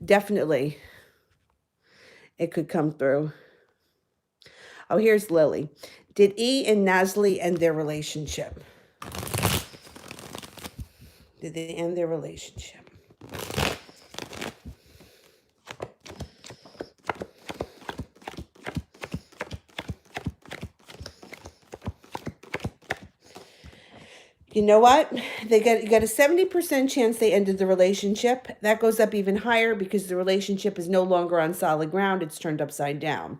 Definitely, it could come through. Oh, here's Lily. Did E and Nasli end their relationship? Did they end their relationship? You know what? You got a 70% chance they ended the relationship. That goes up even higher because the relationship is no longer on solid ground. It's turned upside down.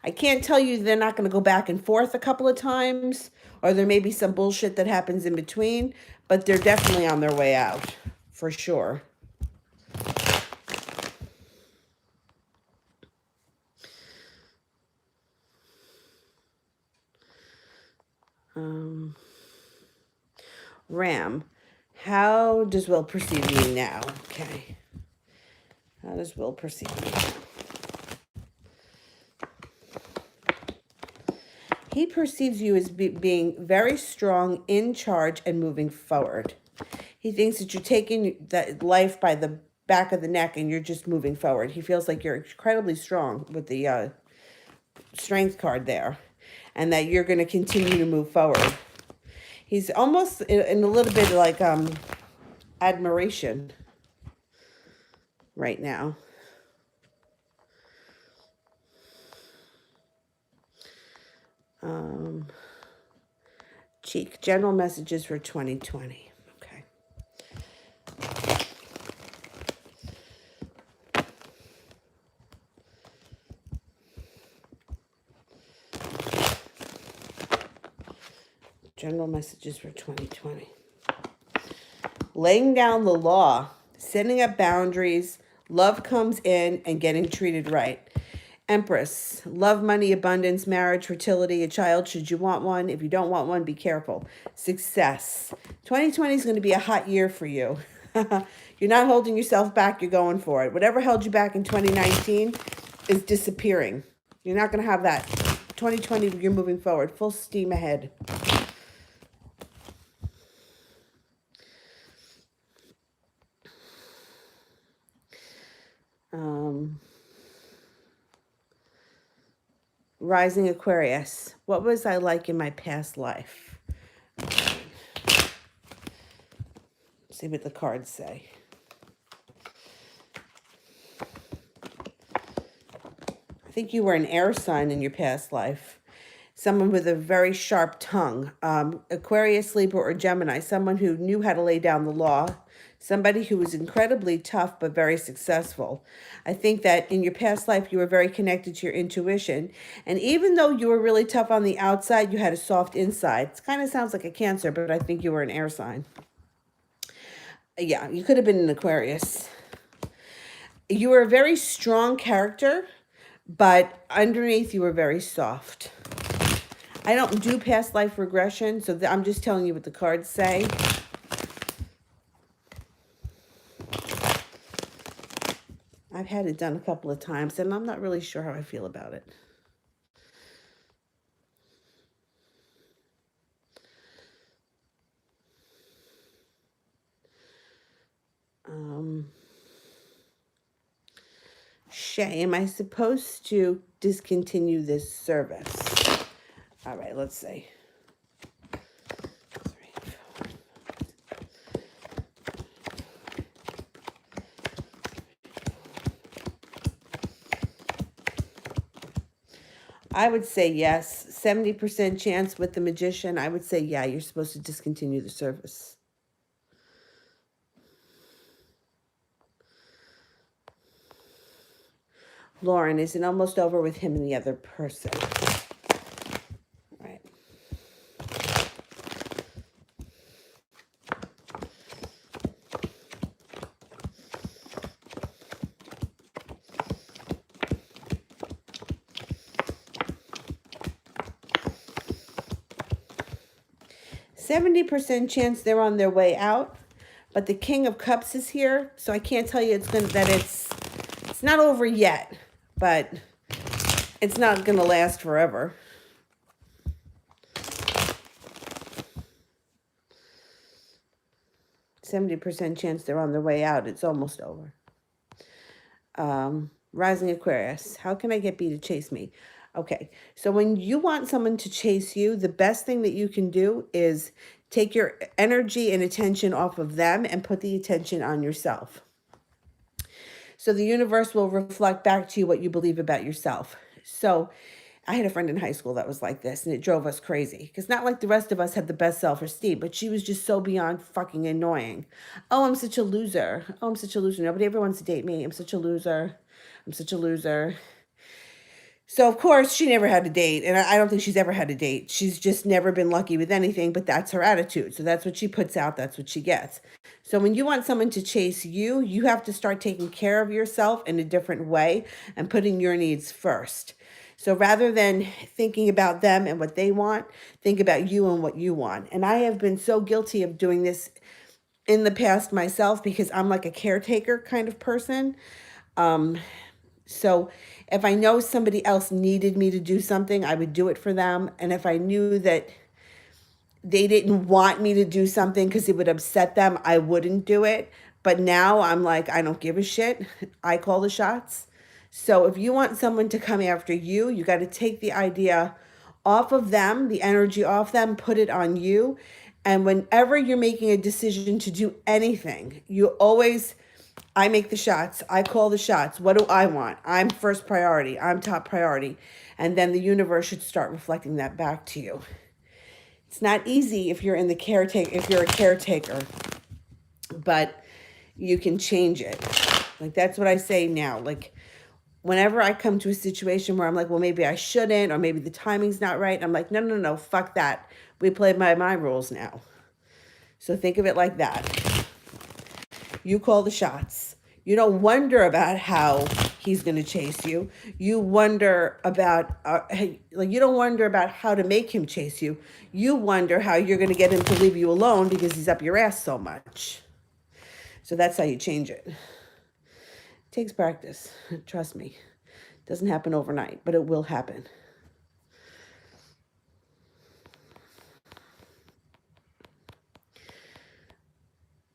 I can't tell you they're not going to go back and forth a couple of times, or there may be some bullshit that happens in between, but they're definitely on their way out, for sure. Ram, how does Will perceive me now? Okay. How does Will perceive me now? He perceives you as being very strong, in charge, and moving forward. He thinks that you're taking that life by the back of the neck and you're just moving forward. He feels like you're incredibly strong with the strength card there, and that you're going to continue to move forward. He's almost in a little bit like admiration right now. Cheek, general messages for 2020. Okay. General messages for 2020. Laying down the law, setting up boundaries, love comes in, and getting treated right. Empress, love, money, abundance, marriage, fertility, a child should you want one. If you don't want one, be careful. Success. 2020 is going to be a hot year for you. You're not holding yourself back. You're going for it. Whatever held you back in 2019 is disappearing. You're not going to have that. 2020, you're moving forward. Full steam ahead. Rising Aquarius. What was I like in my past life? See what the cards say. I think you were an air sign in your past life. Someone with a very sharp tongue. Aquarius, Libra, or Gemini. Someone who knew how to lay down the law. Somebody who was incredibly tough but very successful. I think that in your past life you were very connected to your intuition. And even though you were really tough on the outside, you had a soft inside. It kind of sounds like a Cancer, but I think you were an air sign. Yeah, you could have been an Aquarius. You were a very strong character, but underneath you were very soft. I don't do past life regression, so I'm just telling you what the cards say. I've had it done a couple of times, and I'm not really sure how I feel about it. Shay, am I supposed to discontinue this service? All right, let's see. I would say yes. 70% chance with the Magician. I would say, yeah, you're supposed to discontinue the service. Lauren, is it almost over with him and the other person? Right. 70% chance they're on their way out, but the King of Cups is here, so I can't tell you it's not over yet, but it's not gonna last forever. %70 chance they're on their way out. It's almost over. Rising Aquarius, how can I get B to chase me? Okay, so when you want someone to chase you, the best thing that you can do is take your energy and attention off of them and put the attention on yourself. So the universe will reflect back to you what you believe about yourself. So I had a friend in high school that was like this, and it drove us crazy. Because not like the rest of us have the best self-esteem, but she was just so beyond fucking annoying. Oh, I'm such a loser. Oh, I'm such a loser. Nobody ever wants to date me. I'm such a loser. I'm such a loser. So, of course, she never had a date, and I don't think she's ever had a date. She's just never been lucky with anything, but that's her attitude. So that's what she puts out. That's what she gets. So when you want someone to chase you, you have to start taking care of yourself in a different way and putting your needs first. So rather than thinking about them and what they want, think about you and what you want. And I have been so guilty of doing this in the past myself because I'm like a caretaker kind of person. So if I know somebody else needed me to do something, I would do it for them. And if I knew that they didn't want me to do something because it would upset them, I wouldn't do it. But now I'm like, I don't give a shit. I call the shots. So if you want someone to come after you, you got to take the idea off of them, the energy off them, put it on you. And whenever you're making a decision to do anything, I make the shots. I call the shots. What do I want? I'm first priority. I'm top priority. And then the universe should start reflecting that back to you. It's not easy if you're a caretaker, but you can change it. Like, that's what I say now. Like, whenever I come to a situation where I'm like, well, maybe I shouldn't, or maybe the timing's not right, I'm like, no, fuck that. We play by my rules now. So think of it like that. You call the shots. You don't wonder about how he's going to chase you. You wonder about, you don't wonder about how to make him chase you. You wonder how you're going to get him to leave you alone because he's up your ass so much. So that's how you change it. It takes practice. Trust me. It doesn't happen overnight, but it will happen.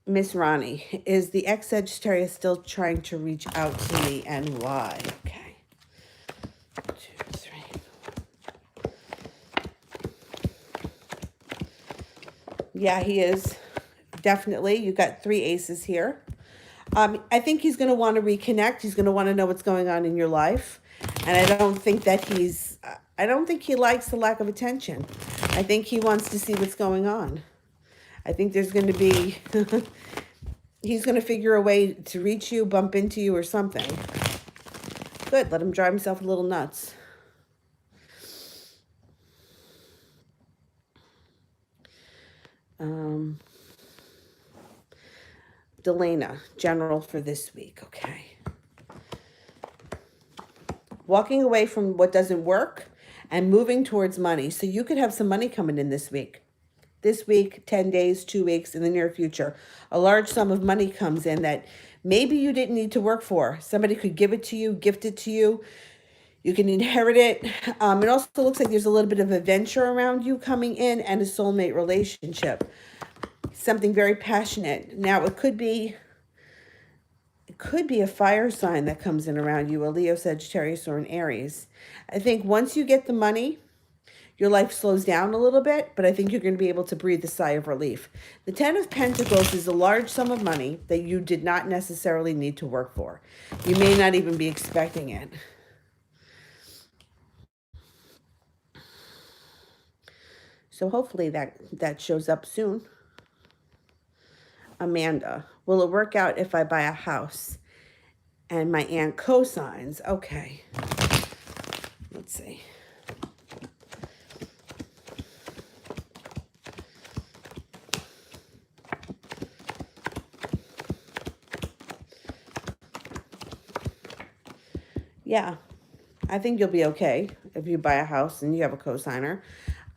Miss Ronnie, is the ex-Sagittarius still trying to reach out to me, and why? Okay. 2, 3. Yeah, he is. Definitely. You got 3 aces here. I think he's going to want to reconnect. He's going to want to know what's going on in your life. And I don't think he likes the lack of attention. I think he wants to see what's going on. I think there's going to be, he's going to figure a way to reach you, bump into you or something. Good, let him drive himself a little nuts. Delana, general for this week, okay. Walking away from what doesn't work and moving towards money. So you could have some money coming in this week. This week, 10 days, 2 weeks, in the near future. A large sum of money comes in that maybe you didn't need to work for. Somebody could give it to you, gift it to you. You can inherit it. It also looks like there's a little bit of adventure around you coming in and a soulmate relationship. Something very passionate. Now, it could be a fire sign that comes in around you, a Leo, Sagittarius, or an Aries. I think once you get the money, your life slows down a little bit, but I think you're going to be able to breathe a sigh of relief. The 10 of Pentacles is a large sum of money that you did not necessarily need to work for. You may not even be expecting it. So hopefully that shows up soon. Amanda, will it work out if I buy a house? And my aunt cosigns. Okay. Let's see. Yeah, I think you'll be okay if you buy a house and you have a cosigner.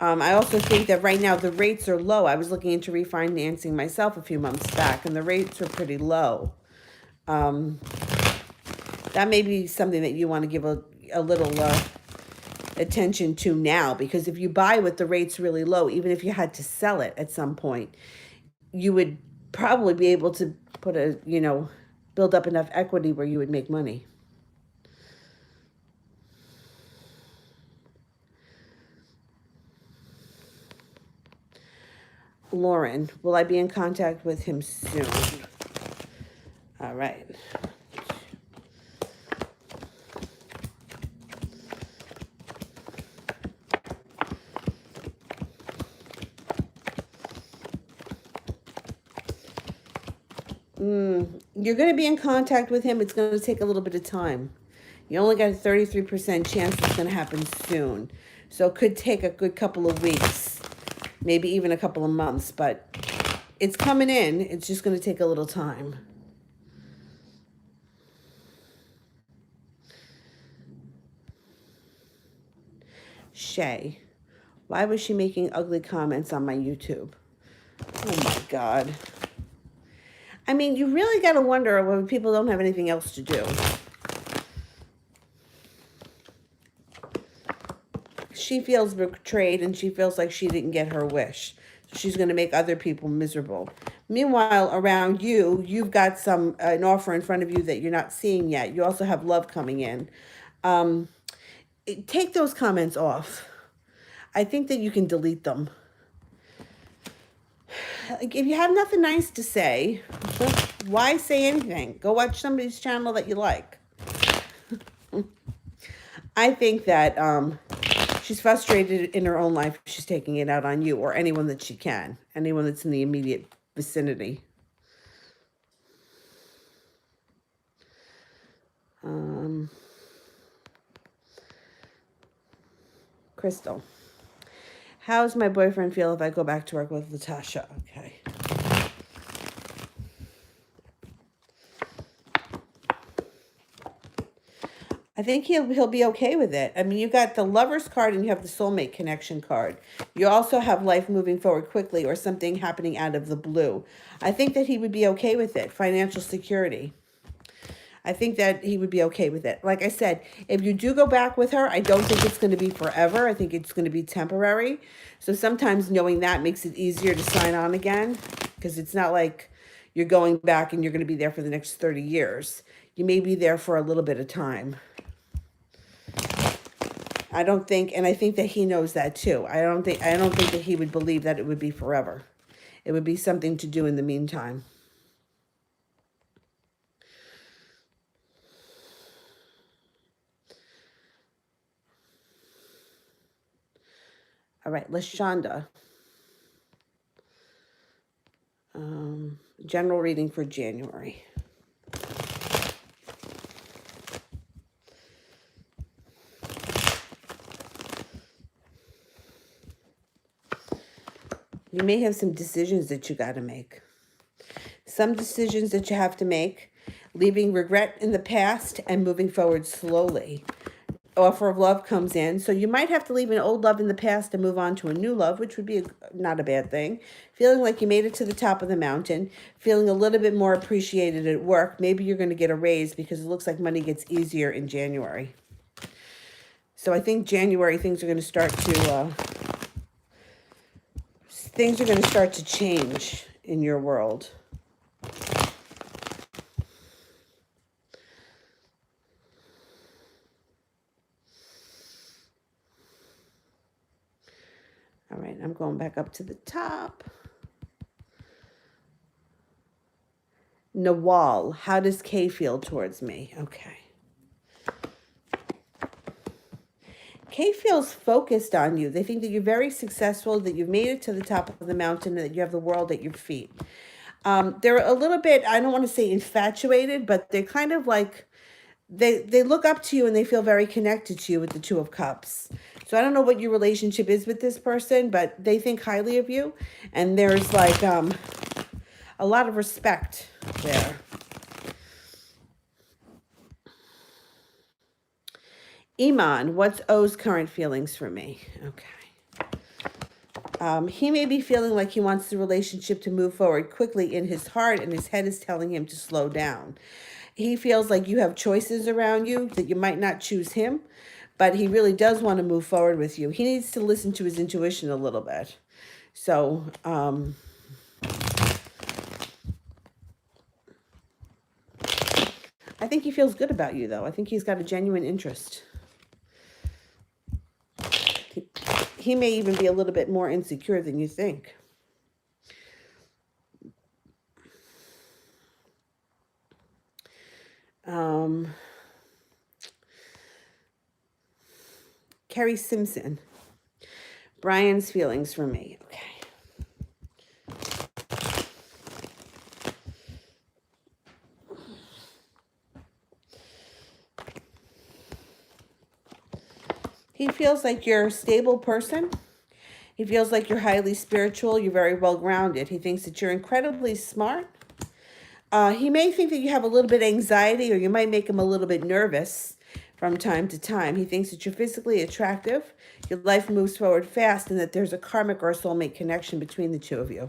I also think that right now the rates are low. I was looking into refinancing myself a few months back, and the rates are pretty low. Um, that may be something that you want to give a little attention to now, because if you buy with the rates really low, even if you had to sell it at some point, you would probably be able to put build up enough equity where you would make money. Lauren, will I be in contact with him soon? All right. You're going to be in contact with him. It's going to take a little bit of time. You only got a 33% chance it's going to happen soon. So it could take a good couple of weeks, maybe even a couple of months, but it's coming in. It's just going to take a little time. Shay, why was she making ugly comments on my YouTube? Oh my God. I mean, you really got to wonder when people don't have anything else to do. She feels betrayed and she feels like she didn't get her wish. She's going to make other people miserable. Meanwhile, around you, you've got an offer in front of you that you're not seeing yet. You also have love coming in. Take those comments off. I think that you can delete them. If you have nothing nice to say, why say anything? Go watch somebody's channel that you like. I think that she's frustrated in her own life. She's taking it out on you or anyone that she can, anyone that's in the immediate vicinity. Crystal, how does my boyfriend feel if I go back to work with Latasha? Okay. I think he'll be okay with it. I mean, you got the Lover's card and you have the Soulmate Connection card. You also have life moving forward quickly or something happening out of the blue. I think that he would be okay with it. Financial security. I think that he would be okay with it. Like I said, if you do go back with her, I don't think it's going to be forever. I think it's going to be temporary. So sometimes knowing that makes it easier to sign on again, because it's not like you're going back and you're going to be there for the next 30 years. You may be there for a little bit of time. I don't think, and I think that he knows that too. I don't think that he would believe that it would be forever. It would be something to do in the meantime. All right, LaShonda. General reading for January. You may have some decisions that you got to make. Some decisions that you have to make, leaving regret in the past and moving forward slowly. Offer of love comes in, so you might have to leave an old love in the past and move on to a new love, which would be not a bad thing. Feeling like you made it to the top of the mountain, feeling a little bit more appreciated at work. Maybe you're going to get a raise because it looks like money gets easier in January. So I think January things are going to start to change in your world. All right, I'm going back up to the top. Nawal, how does Kay feel towards me? Okay. Kay feels focused on you. They think that you're very successful, that you've made it to the top of the mountain, and that you have the world at your feet. They're a little bit, I don't want to say infatuated, but they're kind of like they look up to you and they feel very connected to you with the Two of Cups. So I don't know what your relationship is with this person, but they think highly of you, and there's like a lot of respect there. Iman, what's O's current feelings for me? Okay. He may be feeling like he wants the relationship to move forward quickly in his heart, and his head is telling him to slow down. He feels like you have choices around you, that you might not choose him, but he really does want to move forward with you. He needs to listen to his intuition a little bit. So, I think he feels good about you, though. I think he's got a genuine interest. He may even be a little bit more insecure than you think. Carrie Simpson. Brian's feelings for me. Okay. He feels like you're a stable person. He feels like you're highly spiritual. You're very well grounded. He thinks that you're incredibly smart. He may think that you have a little bit of anxiety, or you might make him a little bit nervous from time to time. He thinks that you're physically attractive, your life moves forward fast, and that there's a karmic or a soulmate connection between the two of you.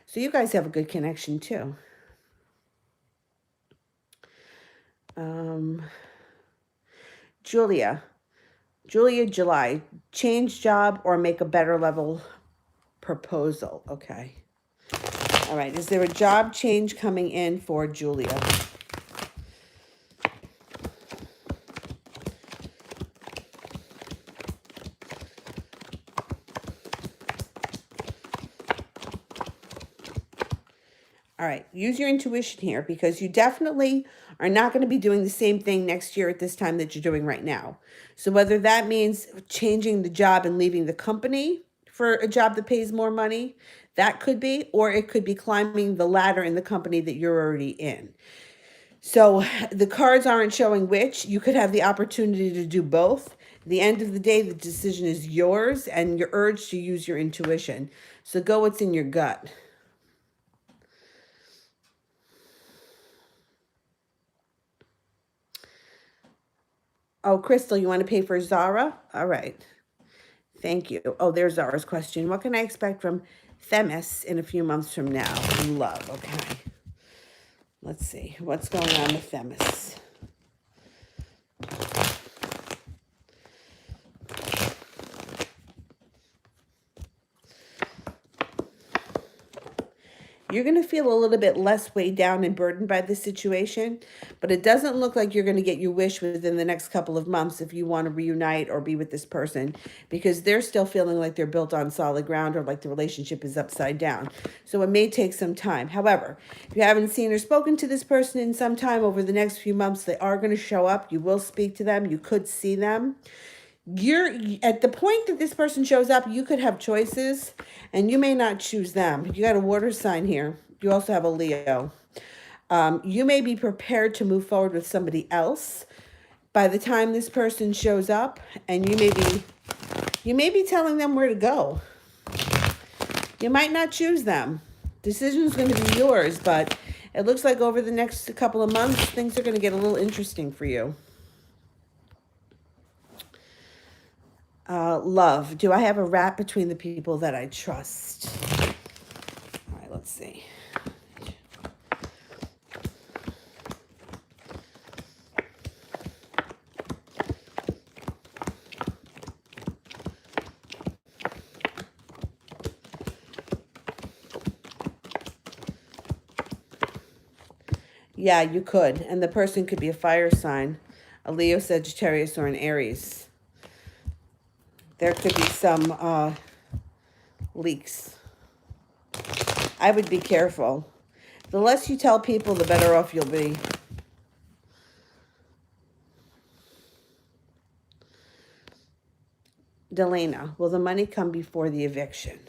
So you guys have a good connection too. Julia, July, change job or make a better level proposal. Okay. All right. Is there a job change coming in for Julia? All right, use your intuition here, because you definitely are not going to be doing the same thing next year at this time that you're doing right now. So whether that means changing the job and leaving the company for a job that pays more money, that could be, or it could be climbing the ladder in the company that you're already in. So the cards aren't showing which. You could have the opportunity to do both. At the end of the day, the decision is yours, and you're urged to use your intuition. So go what's in your gut. Oh, Crystal, you want to pay for Zara? All right. Thank you. Oh, there's Zara's question. What can I expect from Themis in a few months from now? Love. Okay. Let's see. What's going on with Themis? You're going to feel a little bit less weighed down and burdened by this situation, but it doesn't look like you're going to get your wish within the next couple of months if you want to reunite or be with this person, because they're still feeling like they're built on solid ground, or like the relationship is upside down. So it may take some time. However, if you haven't seen or spoken to this person in some time, over the next few months, they are going to show up. You will speak to them. You could see them. You're at the point that this person shows up, you could have choices, and you may not choose them. You got a water sign here. You also have a Leo. You may be prepared to move forward with somebody else by the time this person shows up, and you may be telling them where to go. You might not choose them. Decision's going to be yours, but it looks like over the next couple of months, things are going to get a little interesting for you. Love. Do I have a rat between the people that I trust? All right, let's see. Yeah, you could. And the person could be a fire sign, a Leo, Sagittarius, or an Aries. There could be some leaks. I would be careful. The less you tell people, the better off you'll be. Delana, will the money come before the eviction?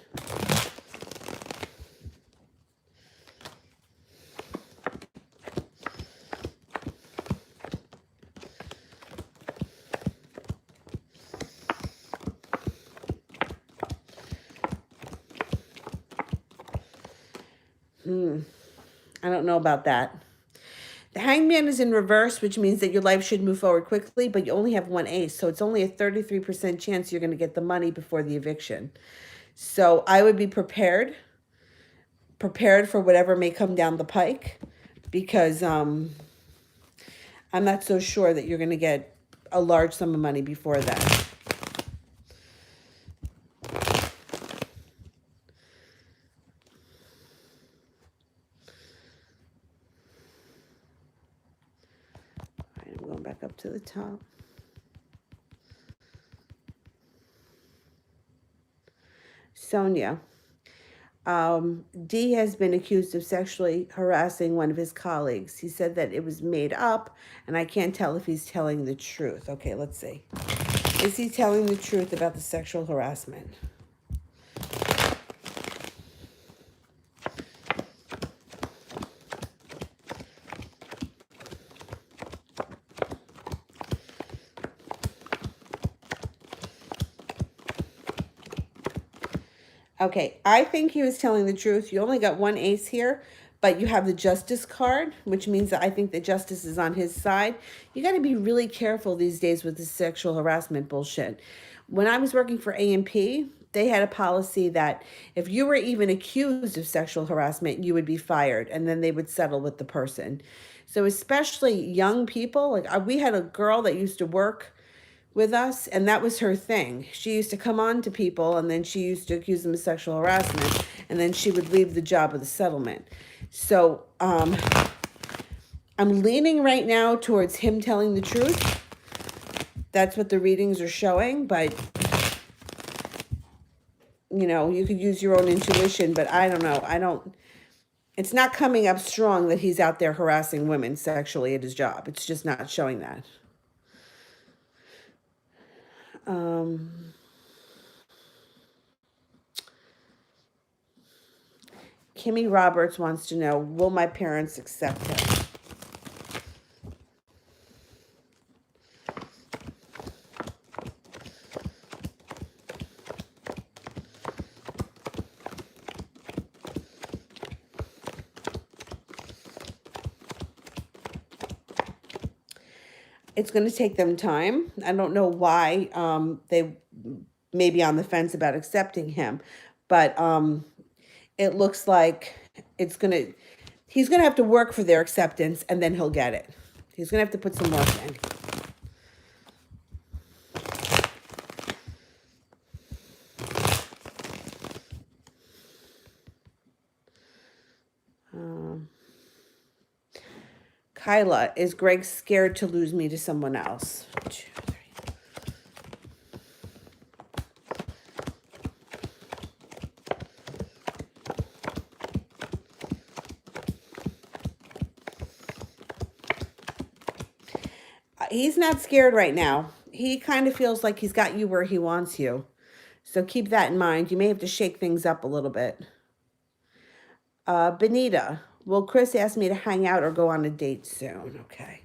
I don't know about that. The hangman is in reverse, which means that your life should move forward quickly, but you only have one ace. So it's only a 33% chance you're going to get the money before the eviction. So I would be prepared for whatever may come down the pike, because I'm not so sure that you're going to get a large sum of money before that. I'm going back up to the top. Sonia. D has been accused of sexually harassing one of his colleagues. He said that it was made up, and I can't tell if he's telling the truth. Okay, let's see. Is he telling the truth about the sexual harassment? Okay, I think he was telling the truth. You only got one ace here, but you have the justice card, which means that I think the justice is on his side. You got to be really careful these days with this sexual harassment bullshit. When I was working for A&P, they had a policy that if you were even accused of sexual harassment, you would be fired, and then they would settle with the person. So especially young people, like we had a girl that used to work with us, and that was her thing. She used to come on to people, and then she used to accuse them of sexual harassment, and then she would leave the job with a settlement. So I'm leaning right now towards him telling the truth. That's what the readings are showing, but you know, you could use your own intuition, but I don't know. It's not coming up strong that he's out there harassing women sexually at his job. It's just not showing that. Kimmy Roberts wants to know, will my parents accept him? It's going to take them time. I don't know why they may be on the fence about accepting him, but it looks like he's going to have to work for their acceptance, and then he'll get it. He's going to have to put some work in. Kyla, is Greg scared to lose me to someone else? 2, 3. He's not scared right now. He kind of feels like he's got you where he wants you. So keep that in mind. You may have to shake things up a little bit. Benita, will Chris ask me to hang out or go on a date soon? Okay.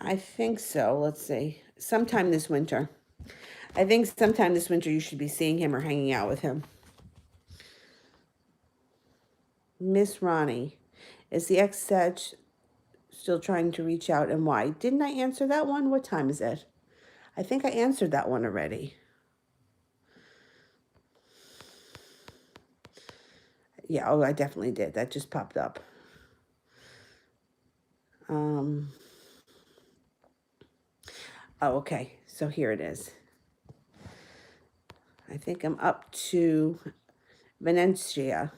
I think so. Let's see. Sometime this winter. I think sometime this winter you should be seeing him or hanging out with him. Miss Ronnie, is the ex-Sag still trying to reach out, and why? Didn't I answer that one? What time is it? I think I answered that one already. Yeah, oh, I definitely did. That just popped up. Oh, okay. So here it is. I think I'm up to Venetia.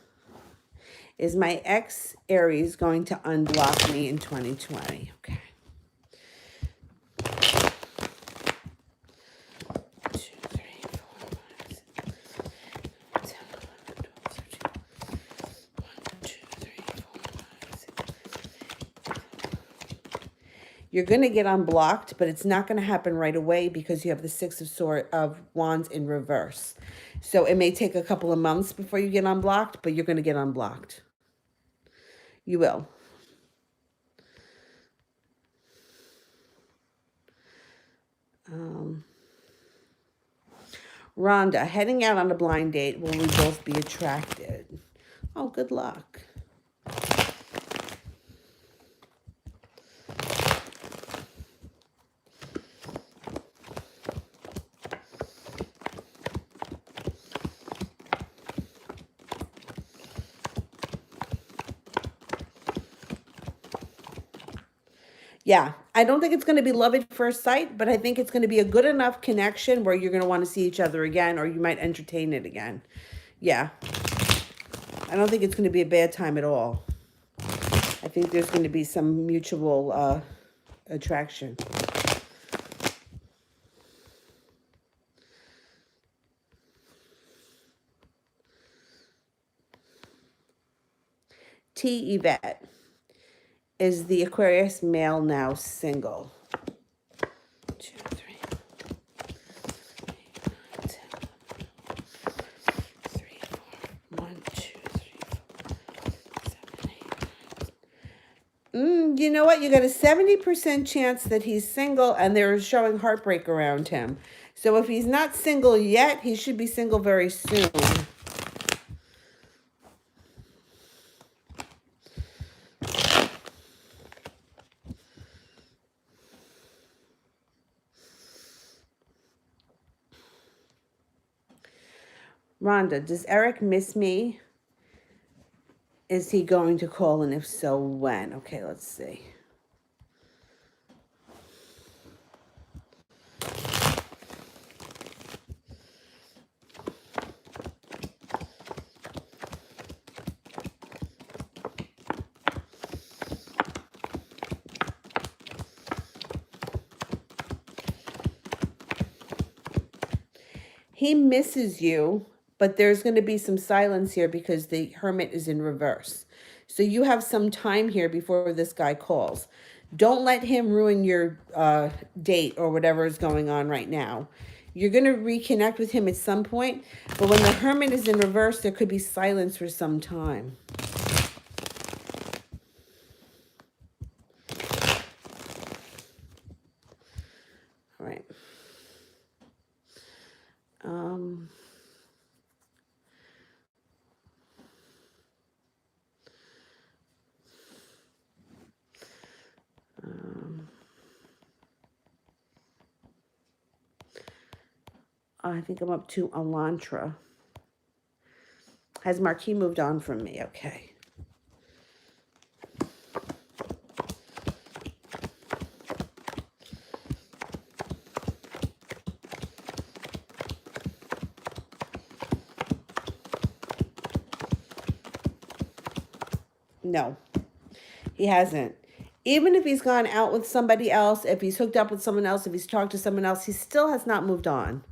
Is my ex Aries going to unblock me in 2020? Okay. 2, 3, 4, 5, 6, 7, 8, 9, 10, 11, 12, 13. 1, 2, 3, 4, 5, 6. You're going to get unblocked, but it's not going to happen right away because you have the Six of Wands in reverse. So it may take a couple of months before you get unblocked, but you're going to get unblocked. You will. Rhonda, heading out on a blind date, will we both be attracted? Oh, good luck. Yeah, I don't think it's going to be love at first sight, but I think it's going to be a good enough connection where you're going to want to see each other again, or you might entertain it again. Yeah. I don't think it's going to be a bad time at all. I think there's going to be some mutual attraction. T. Yvette. Is the Aquarius male now single? 2, 3, 10, 3, 4, 1, 2, 3, 4, 7, 8. You know what? You got a 70% chance that he's single, and they're showing heartbreak around him. So if he's not single yet, he should be single very soon. Rhonda, does Eric miss me? Is he going to call, and if so, when? Okay, let's see. He misses you, but there's going to be some silence here because the Hermit is in reverse. So you have some time here before this guy calls. Don't let him ruin your date or whatever is going on right now. You're going to reconnect with him at some point, but when the Hermit is in reverse, there could be silence for some time. All right. I think I'm up to Elantra. Has Marquis moved on from me? Okay. No, he hasn't. Even if he's gone out with somebody else, if he's hooked up with someone else, if he's talked to someone else, he still has not moved on.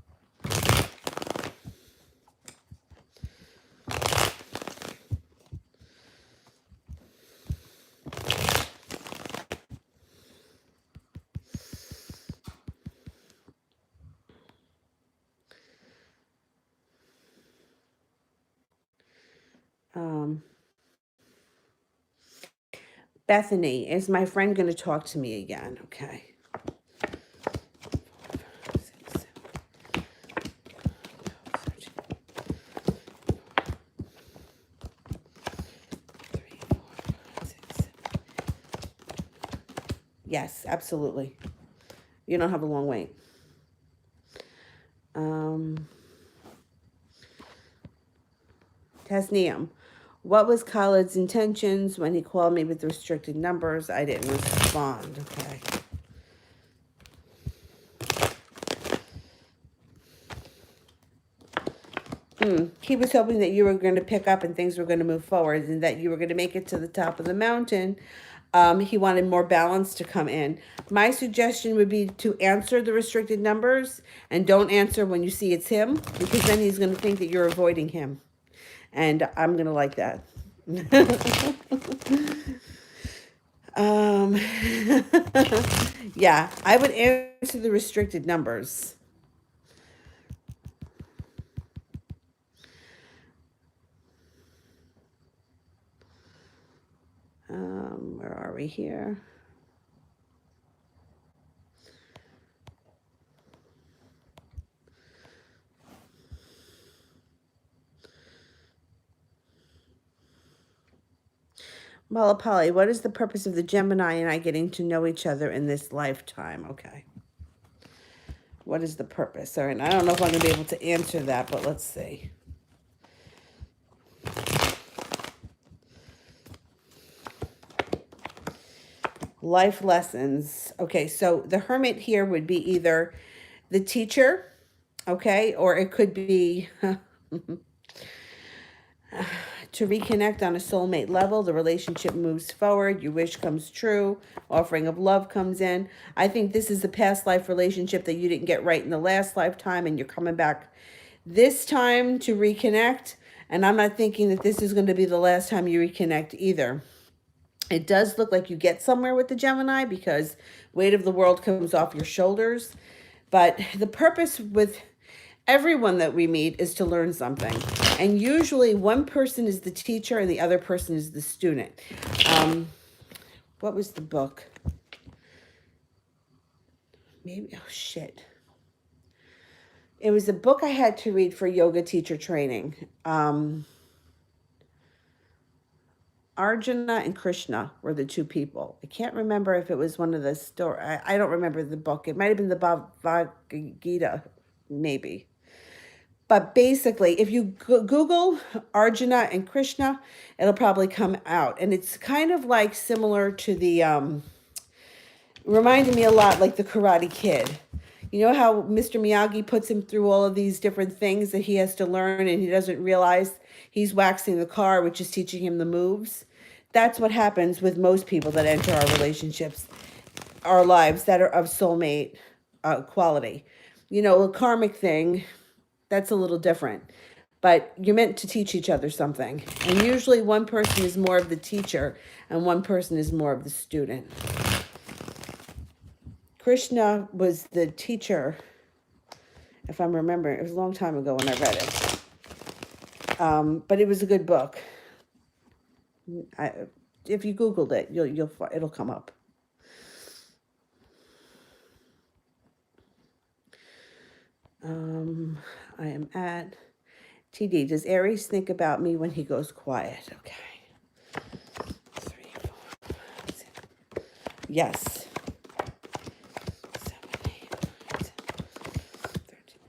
Bethany, is my friend going to talk to me again? Okay. Yes, absolutely. You don't have a long wait. Tasneem, what was Khaled's intentions when he called me with restricted numbers? I didn't respond. Okay. He was hoping that you were going to pick up and things were going to move forward and that you were going to make it to the top of the mountain. He wanted more balance to come in. My suggestion would be to answer the restricted numbers and don't answer when you see it's him, because then he's going to think that you're avoiding him. And I'm going to like that. Um, yeah, I would answer the restricted numbers. Where are we here? Malapali, what is the purpose of the Gemini and I getting to know each other in this lifetime? Okay. What is the purpose? All right, I don't know if I'm going to be able to answer that, but let's see. Life lessons. Okay, so the Hermit here would be either the teacher, okay, or it could be to reconnect on a soulmate level. The relationship moves forward. Your wish comes true. Offering of love comes in. I think this is a past life relationship that you didn't get right in the last lifetime, and you're coming back this time to reconnect. And I'm not thinking that this is going to be the last time you reconnect either. It does look like you get somewhere with the Gemini because weight of the world comes off your shoulders. But the purpose with everyone that we meet is to learn something. And usually one person is the teacher and the other person is the student. What was the book? Maybe, oh shit. It was a book I had to read for yoga teacher training. Arjuna and Krishna were the two people. I can't remember if it was one of the story. I don't remember the book. It might have been the Bhagavad Gita, maybe. But basically, if you Google Arjuna and Krishna, it'll probably come out. And it's kind of like similar to the, reminded me a lot like the Karate Kid. You know how Mr. Miyagi puts him through all of these different things that he has to learn and he doesn't realize he's waxing the car, which is teaching him the moves? That's what happens with most people that enter our relationships, our lives that are of soulmate quality. You know, a karmic thing, that's a little different. But you're meant to teach each other something. And usually one person is more of the teacher and one person is more of the student. Krishna was the teacher, if I'm remembering. It was a long time ago when I read it. But it was a good book. If you Googled it, it'll come up. I am at TD. Does Aries think about me when he goes quiet? Okay. 3, 4, 5, 6. Yes. 7, 8, 9, 10, 13.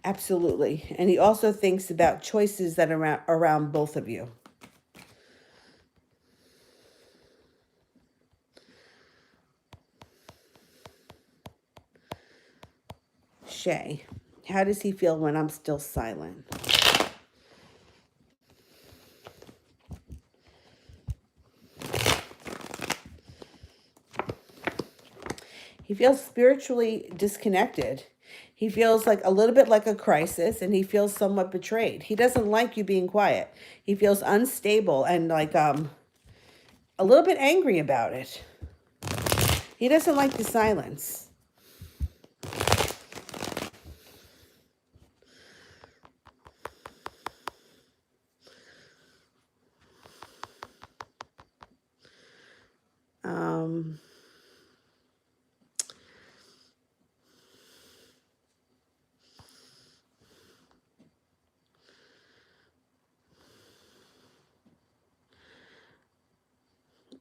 Absolutely. And he also thinks about choices that are around both of you. Shay, how does he feel when I'm still silent? He feels spiritually disconnected. He feels like a little bit like a crisis and he feels somewhat betrayed. He doesn't like you being quiet. He feels unstable and like a little bit angry about it. He doesn't like the silence.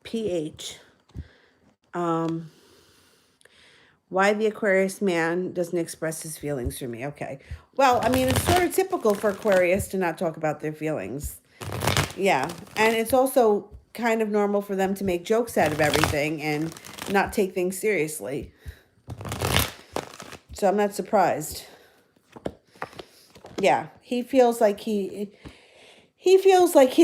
PH. Why the Aquarius man doesn't express his feelings for me. Okay. Well, I mean, it's sort of typical for Aquarius to not talk about their feelings. Yeah. And it's also kind of normal for them to make jokes out of everything and not take things seriously. So I'm not surprised. Yeah. He feels like he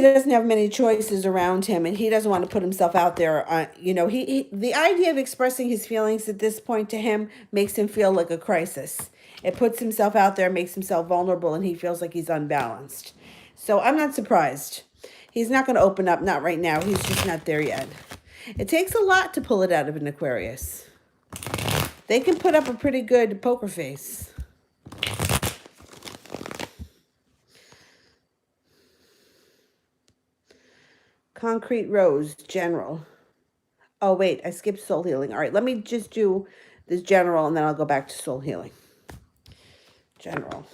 doesn't have many choices around him and he doesn't want to put himself out there. The idea of expressing his feelings at this point to him makes him feel like a crisis. It puts himself out there, makes himself vulnerable, and he feels like he's unbalanced. So I'm not surprised. He's not going to open up, not right now. He's just not there yet. It takes a lot to pull it out of an Aquarius. They can put up a pretty good poker face. Concrete Rose, general. Oh, wait, I skipped soul healing. All right, let me just do this general, and then I'll go back to soul healing. General.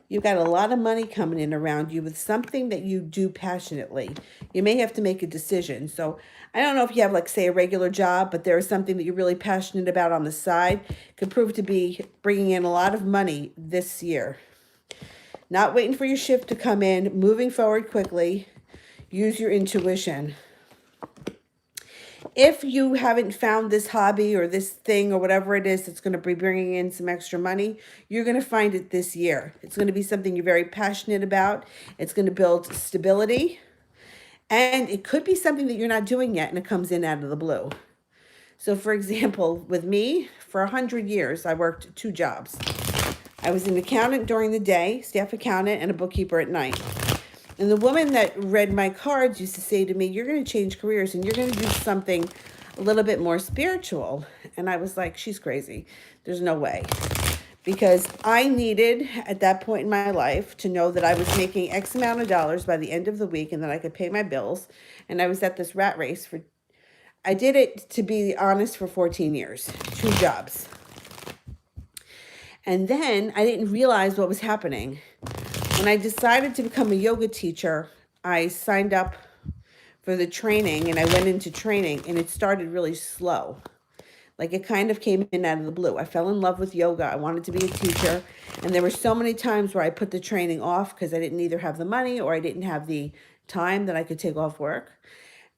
You've got a lot of money coming in around you with something that you do passionately. You may have to make a decision. So I don't know if you have, like, say, a regular job, but there is something that you're really passionate about on the side. Could prove to be bringing in a lot of money this year. Not waiting for your shift to come in, moving forward quickly. Use your intuition. If you haven't found this hobby or this thing or whatever it is that's going to be bringing in some extra money, you're going to find it this year. It's going to be something you're very passionate about. It's going to build stability. And it could be something that you're not doing yet and it comes in out of the blue. So for example, with me, for 100 years, I worked 2 jobs. I was an accountant during the day, staff accountant, and a bookkeeper at night. And the woman that read my cards used to say to me, you're going to change careers and you're going to do something a little bit more spiritual. And I was like, she's crazy. There's no way. Because I needed, at that point in my life, to know that I was making X amount of dollars by the end of the week and that I could pay my bills. And I was at this rat race for, I did it, to be honest, for 14 years, 2 jobs. And then I didn't realize what was happening. When I decided to become a yoga teacher, I signed up for the training and I went into training and it started really slow. Like it kind of came in out of the blue. I fell in love with yoga. I wanted to be a teacher. And there were so many times where I put the training off because I didn't either have the money or I didn't have the time that I could take off work.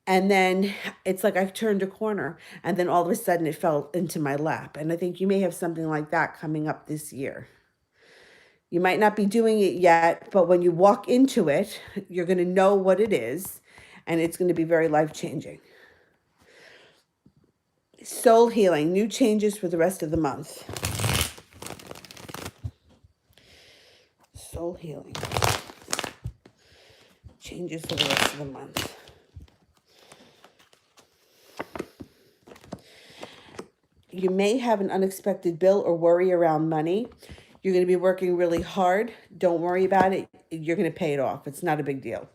And then it's like I turned a corner and then all of a sudden it fell into my lap. And I think you may have something like that coming up this year. You might not be doing it yet, but when you walk into it, you're going to know what it is, and it's going to be very life-changing. Soul healing, new changes for the rest of the month. Soul healing. Changes for the rest of the month. You may have an unexpected bill or worry around money. You're going to be working really hard. Don't worry about it. You're going to pay it off. It's not a big deal.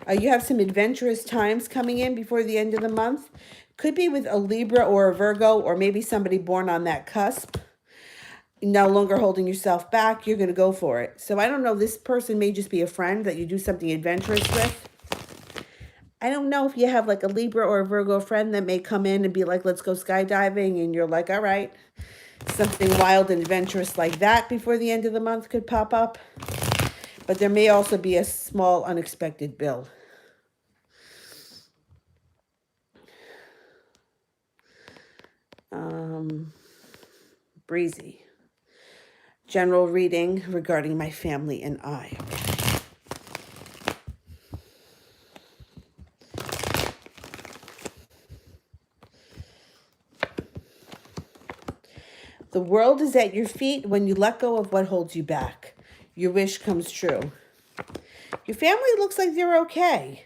You have some adventurous times coming in before the end of the month. Could be with a Libra or a Virgo or maybe somebody born on that cusp. No longer holding yourself back. You're going to go for it. So I don't know. This person may just be a friend that you do something adventurous with. I don't know if you have like a Libra or a Virgo friend that may come in and be like, let's go skydiving. And you're like, all right. Something wild and adventurous like that before the end of the month could pop up. But there may also be a small unexpected bill. Breezy. General reading regarding my family and I. The world is at your feet when you let go of what holds you back. Your wish comes true. Your family looks like they're okay.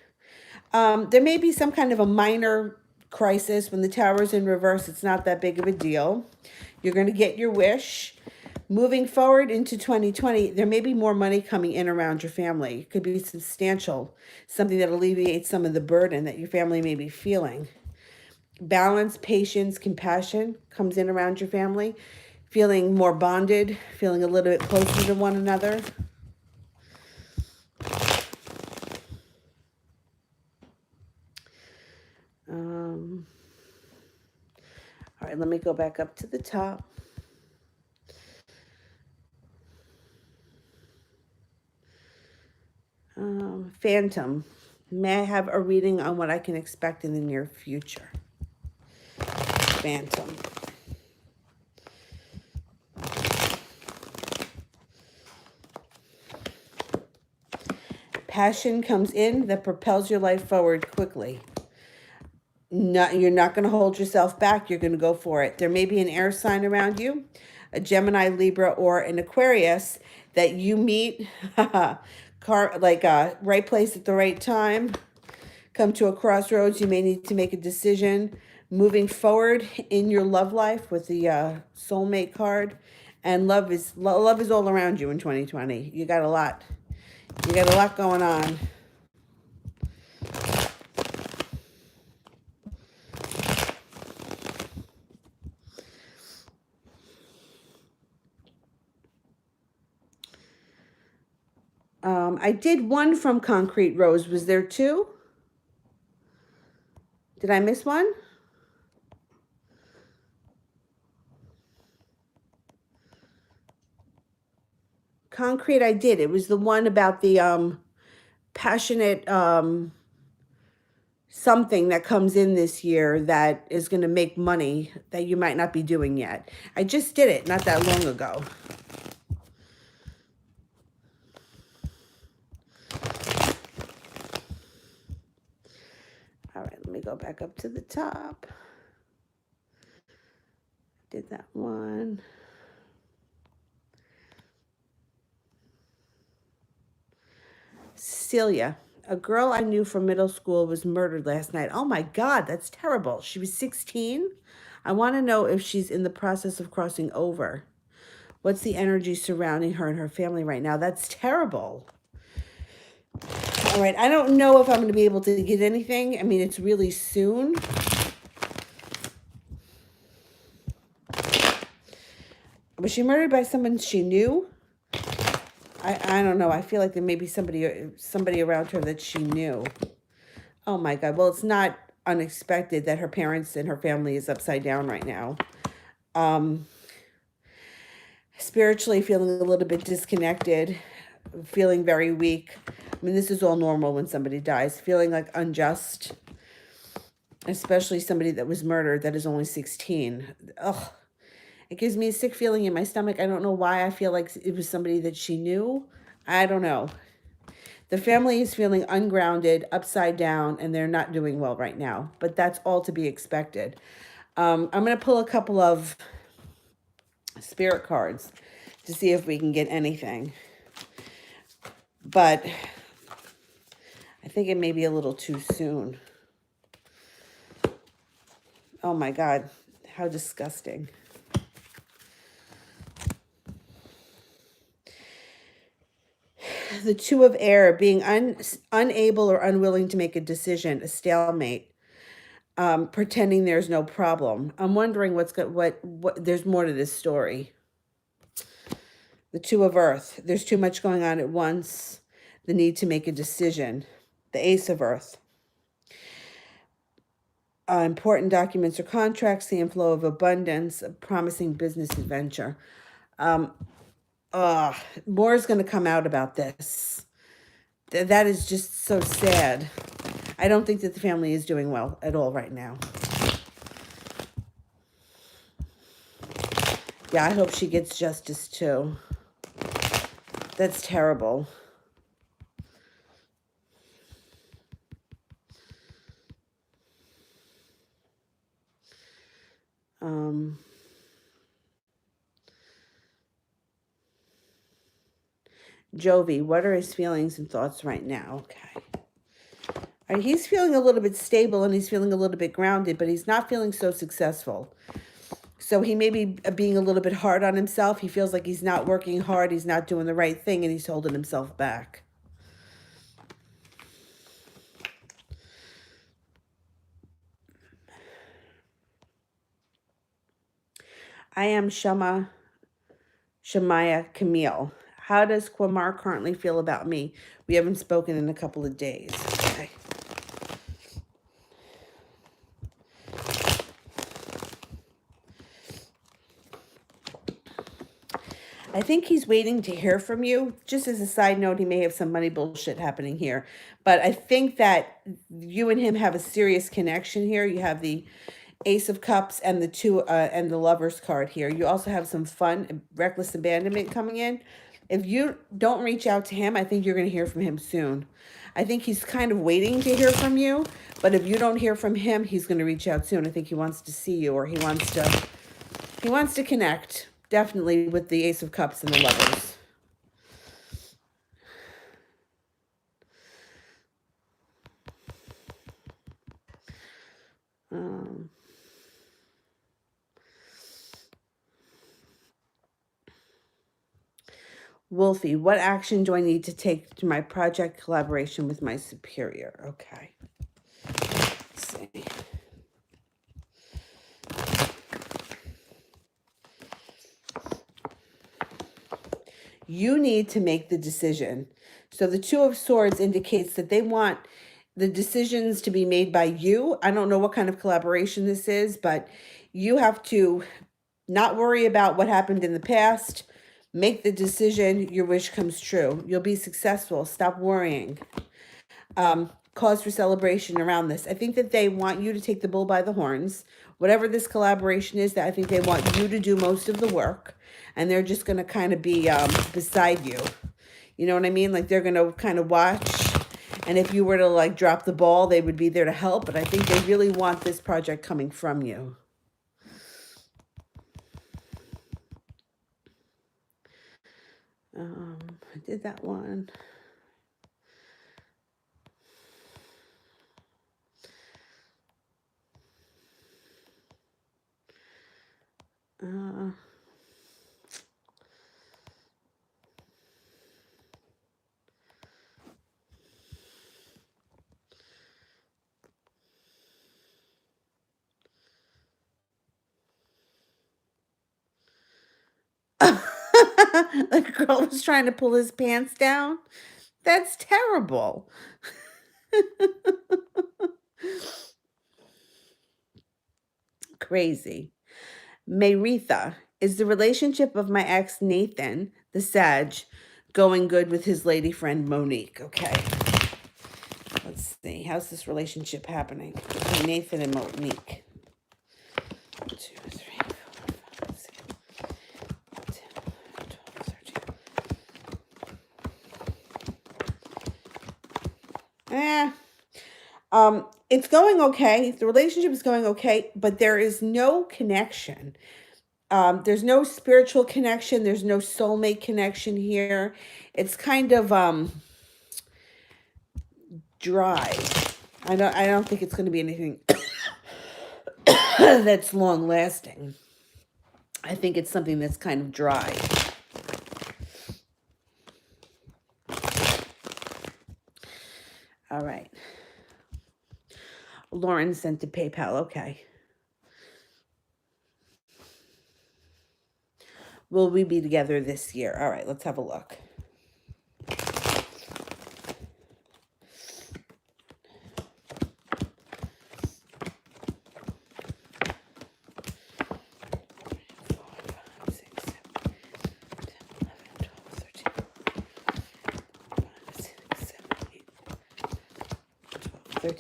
There may be some kind of a minor crisis. When the tower's in reverse, it's not that big of a deal. You're going to get your wish. Moving forward into 2020, there may be more money coming in around your family. It could be substantial, something that alleviates some of the burden that your family may be feeling. Balance, patience, compassion comes in around your family. Feeling more bonded, feeling a little bit closer to one another. All right, let me go back up to the top. Phantom. May I have a reading on what I can expect in the near future? Phantom. Passion comes in that propels your life forward quickly. You're not going to hold yourself back. You're going to go for it. There may be an air sign around you, a Gemini, Libra, or an Aquarius that you meet, right place at the right time. come to a crossroads. You may need to make a decision moving forward in your love life with the soulmate card. And love is all around you in 2020. You got a lot. You got a lot going on. I did one from Concrete Rose. Was there two? Did I miss one? Concrete, I did. It was the one about the passionate something that comes in this year that is going to make money that you might not be doing yet. I just did it not that long ago. All right, let me go back up to the top. Did that one. Celia, a girl I knew from middle school was murdered last night. Oh my God, that's terrible. She was 16. I want to know if she's in the process of crossing over. What's the energy surrounding her and her family right now? That's terrible. All right, I don't know if I'm going to be able to get anything. I mean, it's really soon. Was she murdered by someone she knew? I don't know. I feel like there may be somebody around her that she knew. Oh my God. Well, it's not unexpected that her parents and her family is upside down right now. Spiritually feeling a little bit disconnected, feeling very weak. I mean, this is all normal when somebody dies. Feeling like unjust, especially somebody that was murdered that is only 16. Ugh. It gives me a sick feeling in my stomach. I don't know why I feel like it was somebody that she knew. I don't know. The family is feeling ungrounded, upside down, and they're not doing well right now. But that's all to be expected. I'm going to pull a couple of spirit cards to see if we can get anything. But I think it may be a little too soon. Oh my God, how disgusting. The Two of Air, being unable or unwilling to make a decision, a stalemate, pretending there's no problem. I'm wondering what there's more to this story. The Two of Earth, there's too much going on at once. The need to make a decision. The Ace of Earth. Important documents or contracts, the inflow of abundance, a promising business adventure. More is going to come out about this. That is just so sad. I don't think that the family is doing well at all right now. Yeah, I hope she gets justice too. That's terrible. Jovi, what are his feelings and thoughts right now? Okay. All right, he's feeling a little bit stable and he's feeling a little bit grounded, but he's not feeling so successful. So he may be being a little bit hard on himself. He feels like he's not working hard, he's not doing the right thing, and he's holding himself back. I am Shemaya Camille. How does Kwamar currently feel about me? We haven't spoken in a couple of days. Okay. I think he's waiting to hear from you. Just as a side note, he may have some money bullshit happening here. But I think that you and him have a serious connection here. You have the Ace of Cups and the and the Lover's card here. You also have some fun, reckless abandonment coming in. If you don't reach out to him, I think you're going to hear from him soon. I think he's kind of waiting to hear from you, but if you don't hear from him, he's going to reach out soon. I think he wants to see you, or he wants to connect, definitely, with the Ace of Cups and the Lovers. Wolfie, what action do I need to take to my project collaboration with my superior? Okay. Let's see. You need to make the decision. So the Two of Swords indicates that they want the decisions to be made by you. I don't know what kind of collaboration this is, but you have to not worry about what happened in the past. Make the decision. Your wish comes true. You'll be successful. Stop worrying. Cause for celebration around this. I think that they want you to take the bull by the horns. Whatever this collaboration is, that I think they want you to do most of the work, and they're just going to kind of be beside you. You know what I mean? Like they're going to kind of watch, and if you were to like drop the ball, they would be there to help. But I think they really want this project coming from you. I did that one. The girl was trying to pull his pants down. That's terrible. Crazy. Mayretha, is the relationship of my ex Nathan, the Sag, going good with his lady friend Monique? Okay. Let's see. How's this relationship happening between Nathan and Monique? 1, 2, 3, 4, 5, 6, 10, 11, 12, 13. It's going okay. The relationship is going okay, but there is no connection. There's no spiritual connection. There's no soulmate connection here. It's kind of dry. I don't think it's going to be anything that's long lasting. I think it's something that's kind of dry. All right. Lauren sent to PayPal. Okay. Will we be together this year? All right, let's have a look.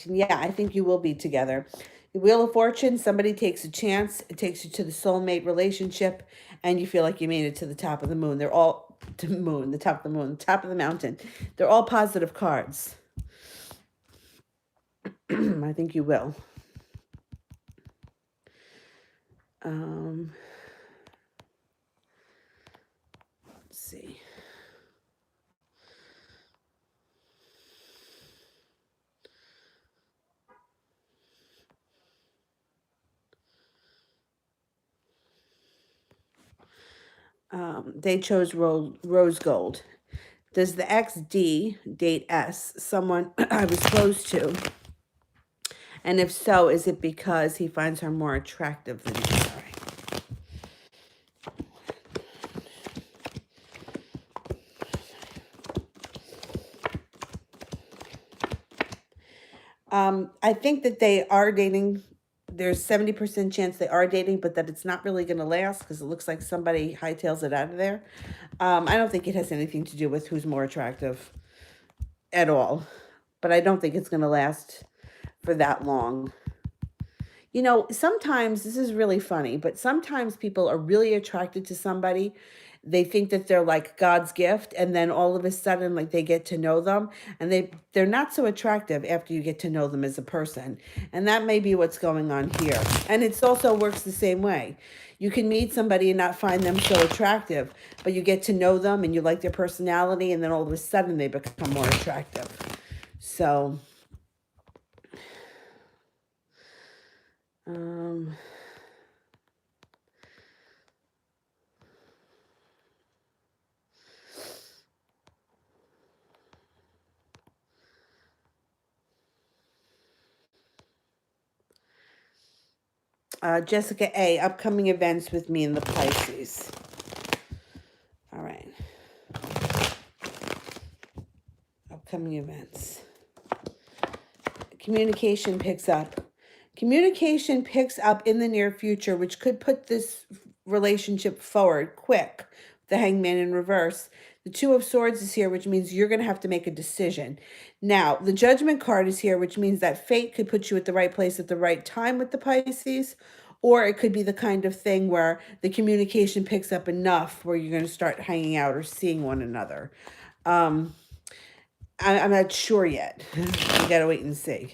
Yeah, I think you will be together. The Wheel of Fortune, somebody takes a chance. It takes you to the soulmate relationship, and you feel like you made it to the top of the moon. They're all to the moon, the top of the moon, the top of the mountain. They're all positive cards. I think you will. Let's see. They chose rose gold. Does the XD date S, someone I was close to? And if so, is it because he finds her more attractive than me? Sorry. I think that they are dating. There's 70% chance they are dating, but that it's not really going to last because it looks like somebody hightails it out of there. I don't think it has anything to do with who's more attractive at all, but I don't think it's going to last for that long. You know, sometimes this is really funny, but sometimes people are really attracted to somebody. They think that they're like God's gift, and then all of a sudden, like they get to know them, and they're not so attractive after you get to know them as a person. And that may be what's going on here. And it also works the same way. You can meet somebody and not find them so attractive, but you get to know them and you like their personality, and then all of a sudden they become more attractive. So Jessica A., upcoming events with me in the Pisces. All right. Upcoming events. Communication picks up. Communication picks up in the near future, which could put this relationship forward quick. The Hangman in reverse. The Two of Swords is here, which means you're going to have to make a decision. Now, the Judgment card is here, which means that fate could put you at the right place at the right time with the Pisces, or it could be the kind of thing where the communication picks up enough where you're going to start hanging out or seeing one another. I'm not sure yet. You got to wait and see.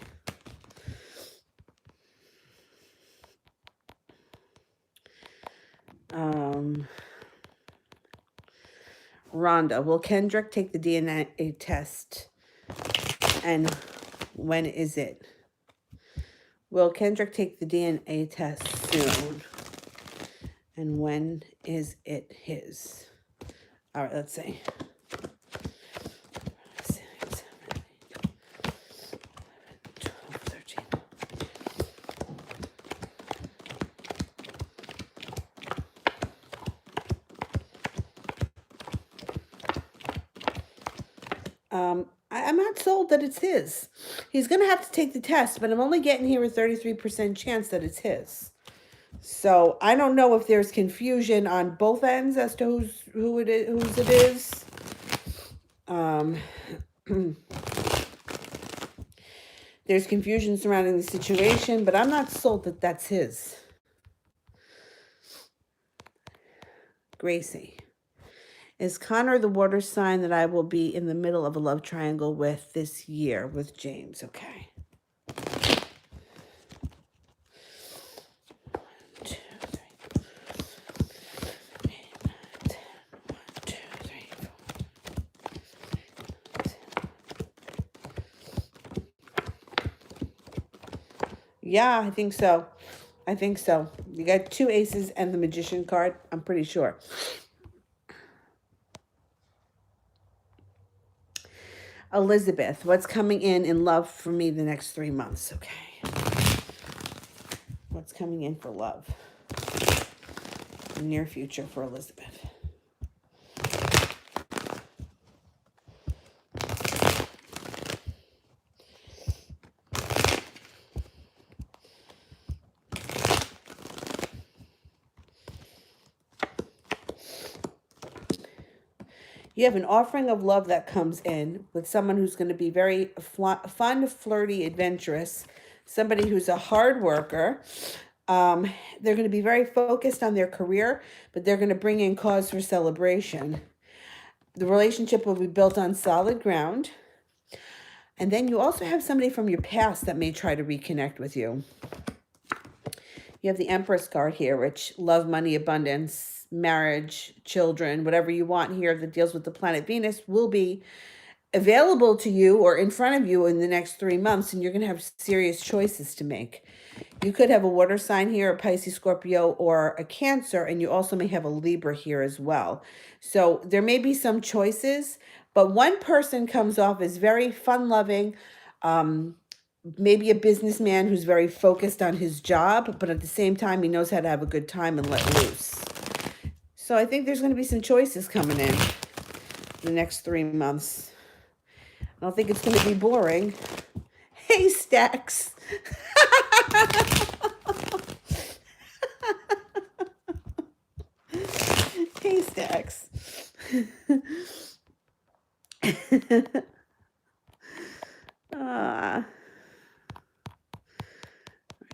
Rhonda, will Kendrick take the DNA test? And when is it? Will Kendrick take the DNA test soon? And when is it his? All right, let's see. 6, 7, 8, 12, 13. I'm not sold that it's his. He's going to have to take the test, but I'm only getting here a 33% chance that it's his. So I don't know if there's confusion on both ends as to whose it is. There's confusion surrounding the situation, but I'm not sold that that's his. Gracie. Is Connor the water sign that I will be in the middle of a love triangle with this year with James? Okay. 1, 2, 3, 8, 9, 10. 1, 2, 3, 4. Yeah, I think so. I think so. You got 2 aces and the Magician card. I'm pretty sure. Elizabeth, what's coming in love for me the next 3 months? Okay. What's coming in for love? The near future for Elizabeth. You have an offering of love that comes in with someone who's going to be very fun, flirty, adventurous, somebody who's a hard worker. They're going to be very focused on their career, but they're going to bring in cause for celebration. The relationship will be built on solid ground. And then you also have somebody from your past that may try to reconnect with you. You have the Empress card here, which love, money, abundance, marriage, children, whatever you want here that deals with the planet Venus will be available to you or in front of you in the next 3 months, and you're going to have serious choices to make. You could have a water sign here, a Pisces, Scorpio, or a Cancer, and you also may have a Libra here as well. So there may be some choices, but one person comes off as very fun-loving, maybe a businessman who's very focused on his job, but at the same time, he knows how to have a good time and let loose. So I think there's going to be some choices coming in the next 3 months. I don't think it's going to be boring. Hey, Stacks. Hey, Stacks.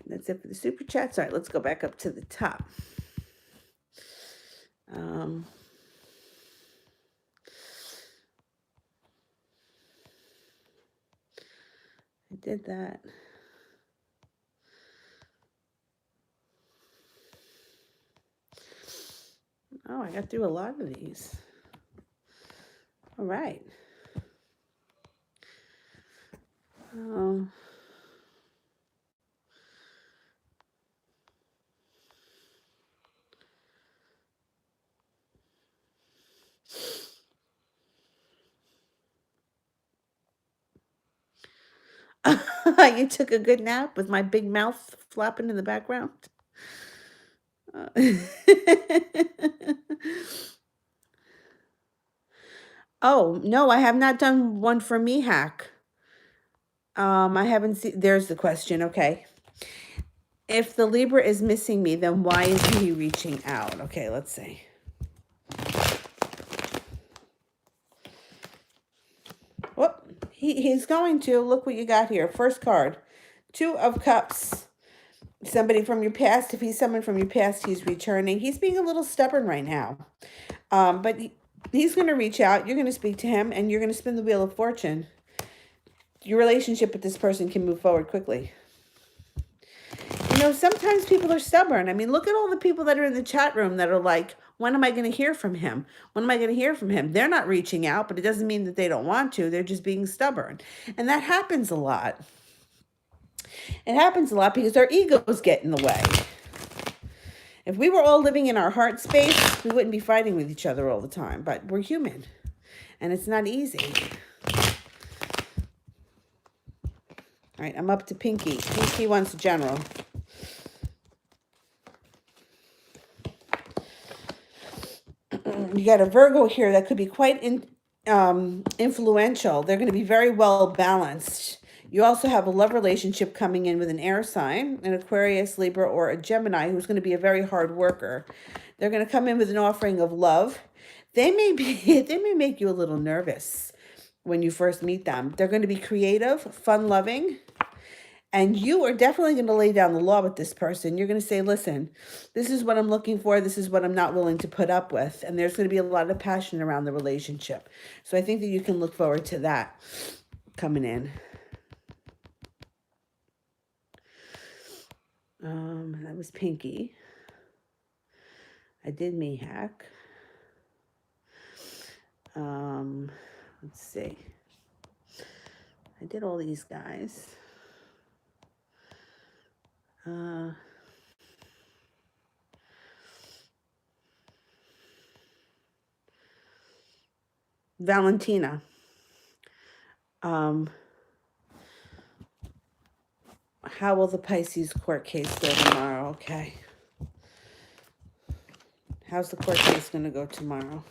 That's it for the super chats. All right, let's go back up to the top. I did that. Oh, I got through a lot of these. All right. You took a good nap with my big mouth flapping in the background? Uh, oh, no, I have not done one for me hack. I haven't seen, there's the question. Okay. If the Libra is missing me, then why isn't he reaching out? Okay, let's see. Whoop. He's going to. Look what you got here. First card. 2 of Cups. Somebody from your past. If he's someone from your past, he's returning. He's being a little stubborn right now. But he's going to reach out. You're going to speak to him, and you're going to spin the Wheel of Fortune. Your relationship with this person can move forward quickly. You know, sometimes people are stubborn. I mean, look at all the people that are in the chat room that are like, when am I going to hear from him? When am I going to hear from him? They're not reaching out, but it doesn't mean that they don't want to. They're just being stubborn. And that happens a lot. It happens a lot because our egos get in the way. If we were all living in our heart space, we wouldn't be fighting with each other all the time. But we're human, and it's not easy. All right, I'm up to Pinky. Pinky wants general. You got a Virgo here that could be quite influential. They're going to be very well balanced. You also have a love relationship coming in with an air sign, an Aquarius, Libra, or a Gemini who's going to be a very hard worker. They're going to come in with an offering of love. They may make you a little nervous when you first meet them. They're going to be creative, fun-loving. And you are definitely going to lay down the law with this person. You're going to say, listen, this is what I'm looking for. This is what I'm not willing to put up with. And there's going to be a lot of passion around the relationship. So I think that you can look forward to that coming in. That was Pinky. I did me hack. Let's see. I did all these guys. Valentina. How will the Pisces court case go tomorrow? Okay. How's the court case going to go tomorrow?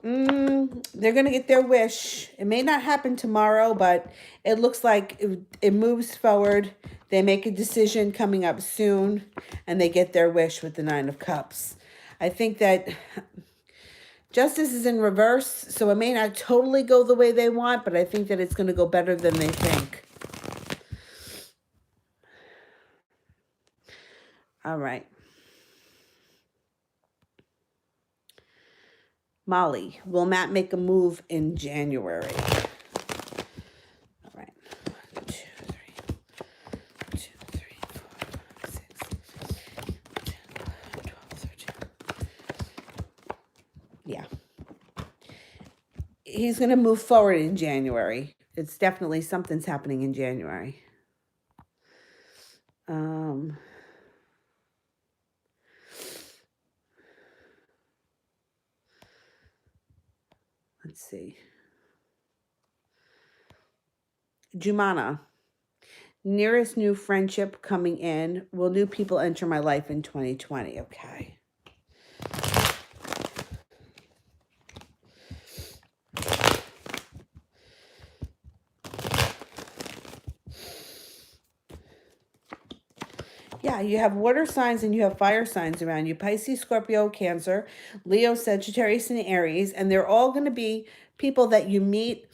They're going to get their wish. It may not happen tomorrow, but it looks like it moves forward. They make a decision coming up soon, and they get their wish with the 9 of Cups. I think that justice is in reverse, so it may not totally go the way they want, but I think that it's going to go better than they think. All right. Molly, will Matt make a move in January? All right. 1, 2, 3, 4, 5, 6, 7, 8, 9, 10, 11, 12, 13. Yeah. He's going to move forward in January. It's definitely something's happening in January. Let's see. Jumana, nearest new friendship coming in. Will new people enter my life in 2020? Okay. Yeah, you have water signs and you have fire signs around you. Pisces, Scorpio, Cancer, Leo, Sagittarius, and Aries. And they're all going to be people that you meet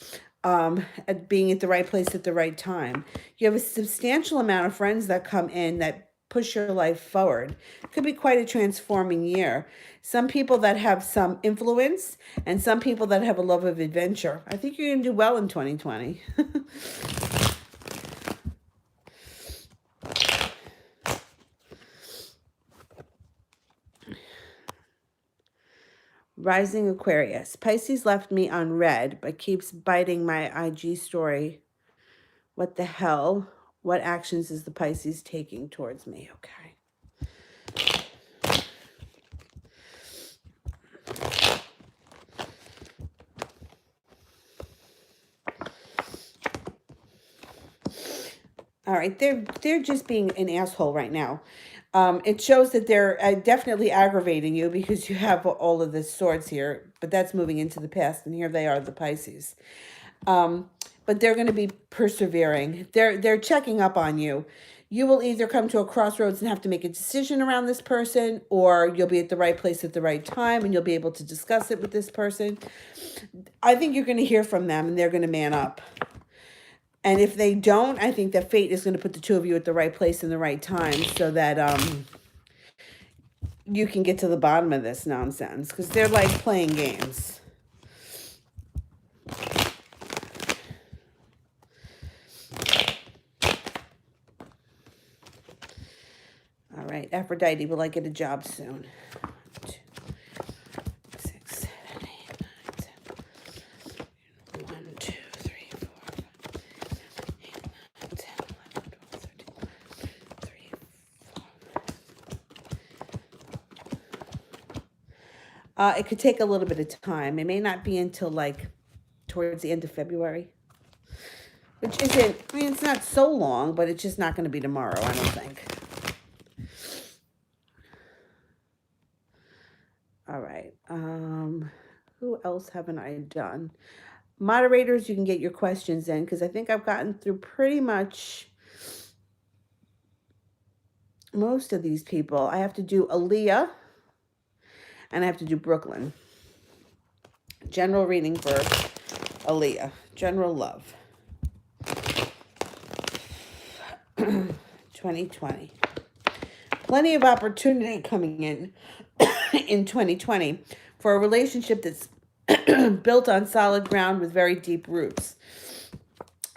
at being at the right place at the right time. You have a substantial amount of friends that come in that push your life forward. It could be quite a transforming year. Some people that have some influence and some people that have a love of adventure. I think you're going to do well in 2020. Rising Aquarius. Pisces left me on red, but keeps biting my IG story. What the hell? What actions is the Pisces taking towards me? Okay. All right, they're just being an asshole right now. It shows that they're definitely aggravating you because you have all of the swords here, but that's moving into the past, and here they are, the Pisces. Um, but they're going to be persevering. They're checking up on you. You will either come to a crossroads and have to make a decision around this person, or you'll be at the right place at the right time, and you'll be able to discuss it with this person. I think you're going to hear from them, and they're going to man up. And if they don't, I think that fate is going to put the two of you at the right place in the right time so that you can get to the bottom of this nonsense, because they're like playing games. All right, Aphrodite, will I get a job soon? 1, 2, 6, 7, 8, 9, 10. 1, 2, 3, 4, 5, 8, 9, 10, 11, 12, 13, 3, 4. It could take a little bit of time. It may not be until like towards the end of February, which isn't, I mean, it's not so long, but it's just not going to be tomorrow, I don't think. All right. Who else haven't I done? Moderators, you can get your questions in, because I think I've gotten through pretty much most of these people. I have to do Aaliyah, and I have to do Brooklyn. General reading for Aaliyah. General love. 2020. Plenty of opportunity coming in 2020 for a relationship that's built on solid ground with very deep roots.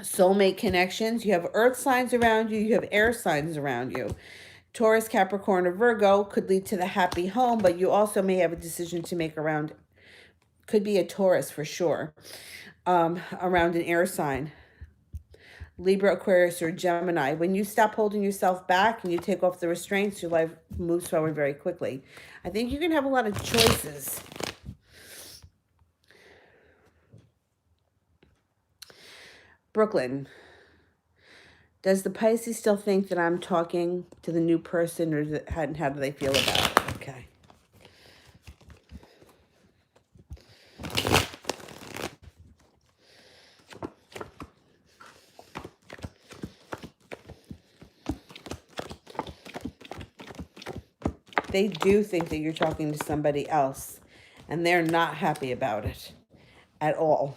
Soulmate connections. You have earth signs around you. You have air signs around you. Taurus, Capricorn, or Virgo could lead to the happy home, but you also may have a decision to make around, could be a Taurus for sure, around an air sign. Libra, Aquarius, or Gemini. When you stop holding yourself back and you take off the restraints, your life moves forward very quickly. I think you can have a lot of choices. Brooklyn. Does the Pisces still think that I'm talking to the new person, or how do they feel about it? Okay. They do think that you're talking to somebody else, and they're not happy about it at all.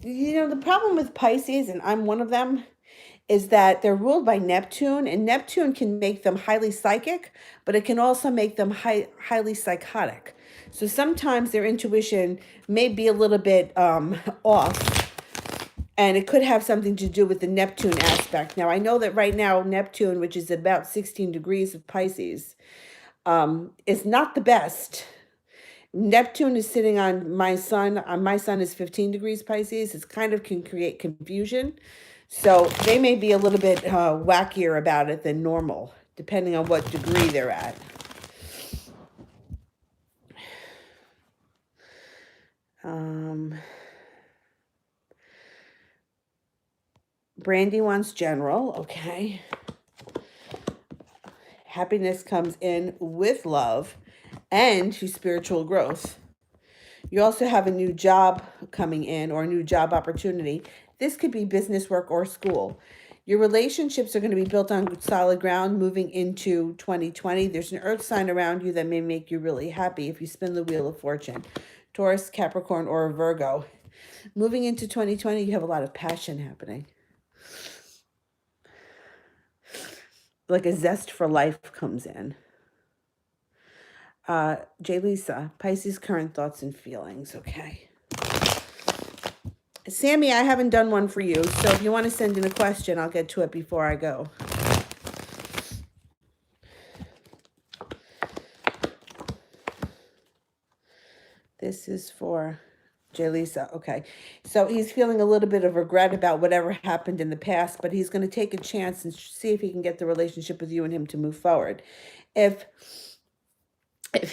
You know, the problem with Pisces, and I'm one of them, is that they're ruled by Neptune, and Neptune can make them highly psychic, but it can also make them highly psychotic. So sometimes their intuition may be a little bit off, and it could have something to do with the Neptune aspect. Now, I know that right now, Neptune, which is about 16 degrees of Pisces, is not the best. Neptune is sitting on my sun. My sun is 15 degrees Pisces. It kind of can create confusion. So they may be a little bit wackier about it than normal, depending on what degree they're at. Brandy wants general, okay. Happiness comes in with love and spiritual growth. You also have a new job coming in, or a new job opportunity. This could be business, work, or school. Your relationships are going to be built on solid ground moving into 2020. There's an earth sign around you that may make you really happy if you spin the wheel of fortune. Taurus, Capricorn, or Virgo. Moving into 2020, you have a lot of passion happening. Like a zest for life comes in. J. Lisa, Pisces current thoughts and feelings. Okay. Sammy, I haven't done one for you, so if you want to send in a question, I'll get to it before I go. This is for J. Lisa. Okay. So he's feeling a little bit of regret about whatever happened in the past, but he's going to take a chance and see if he can get the relationship with you and him to move forward. If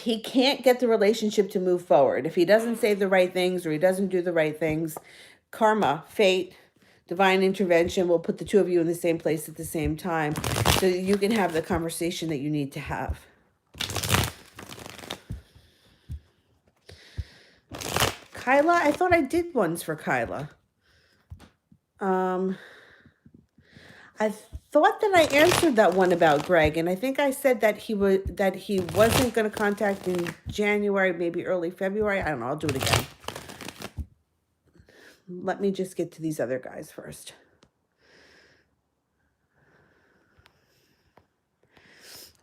he can't get the relationship to move forward, if he doesn't say the right things or he doesn't do the right things, karma, fate, divine intervention will put the two of you in the same place at the same time so that you can have the conversation that you need to have. Kyla, I thought I did ones for Kyla. I thought that I answered that one about Greg, and I think I said that he wasn't going to contact in January, maybe early February. I don't know. I'll do it again. Let me just get to these other guys first.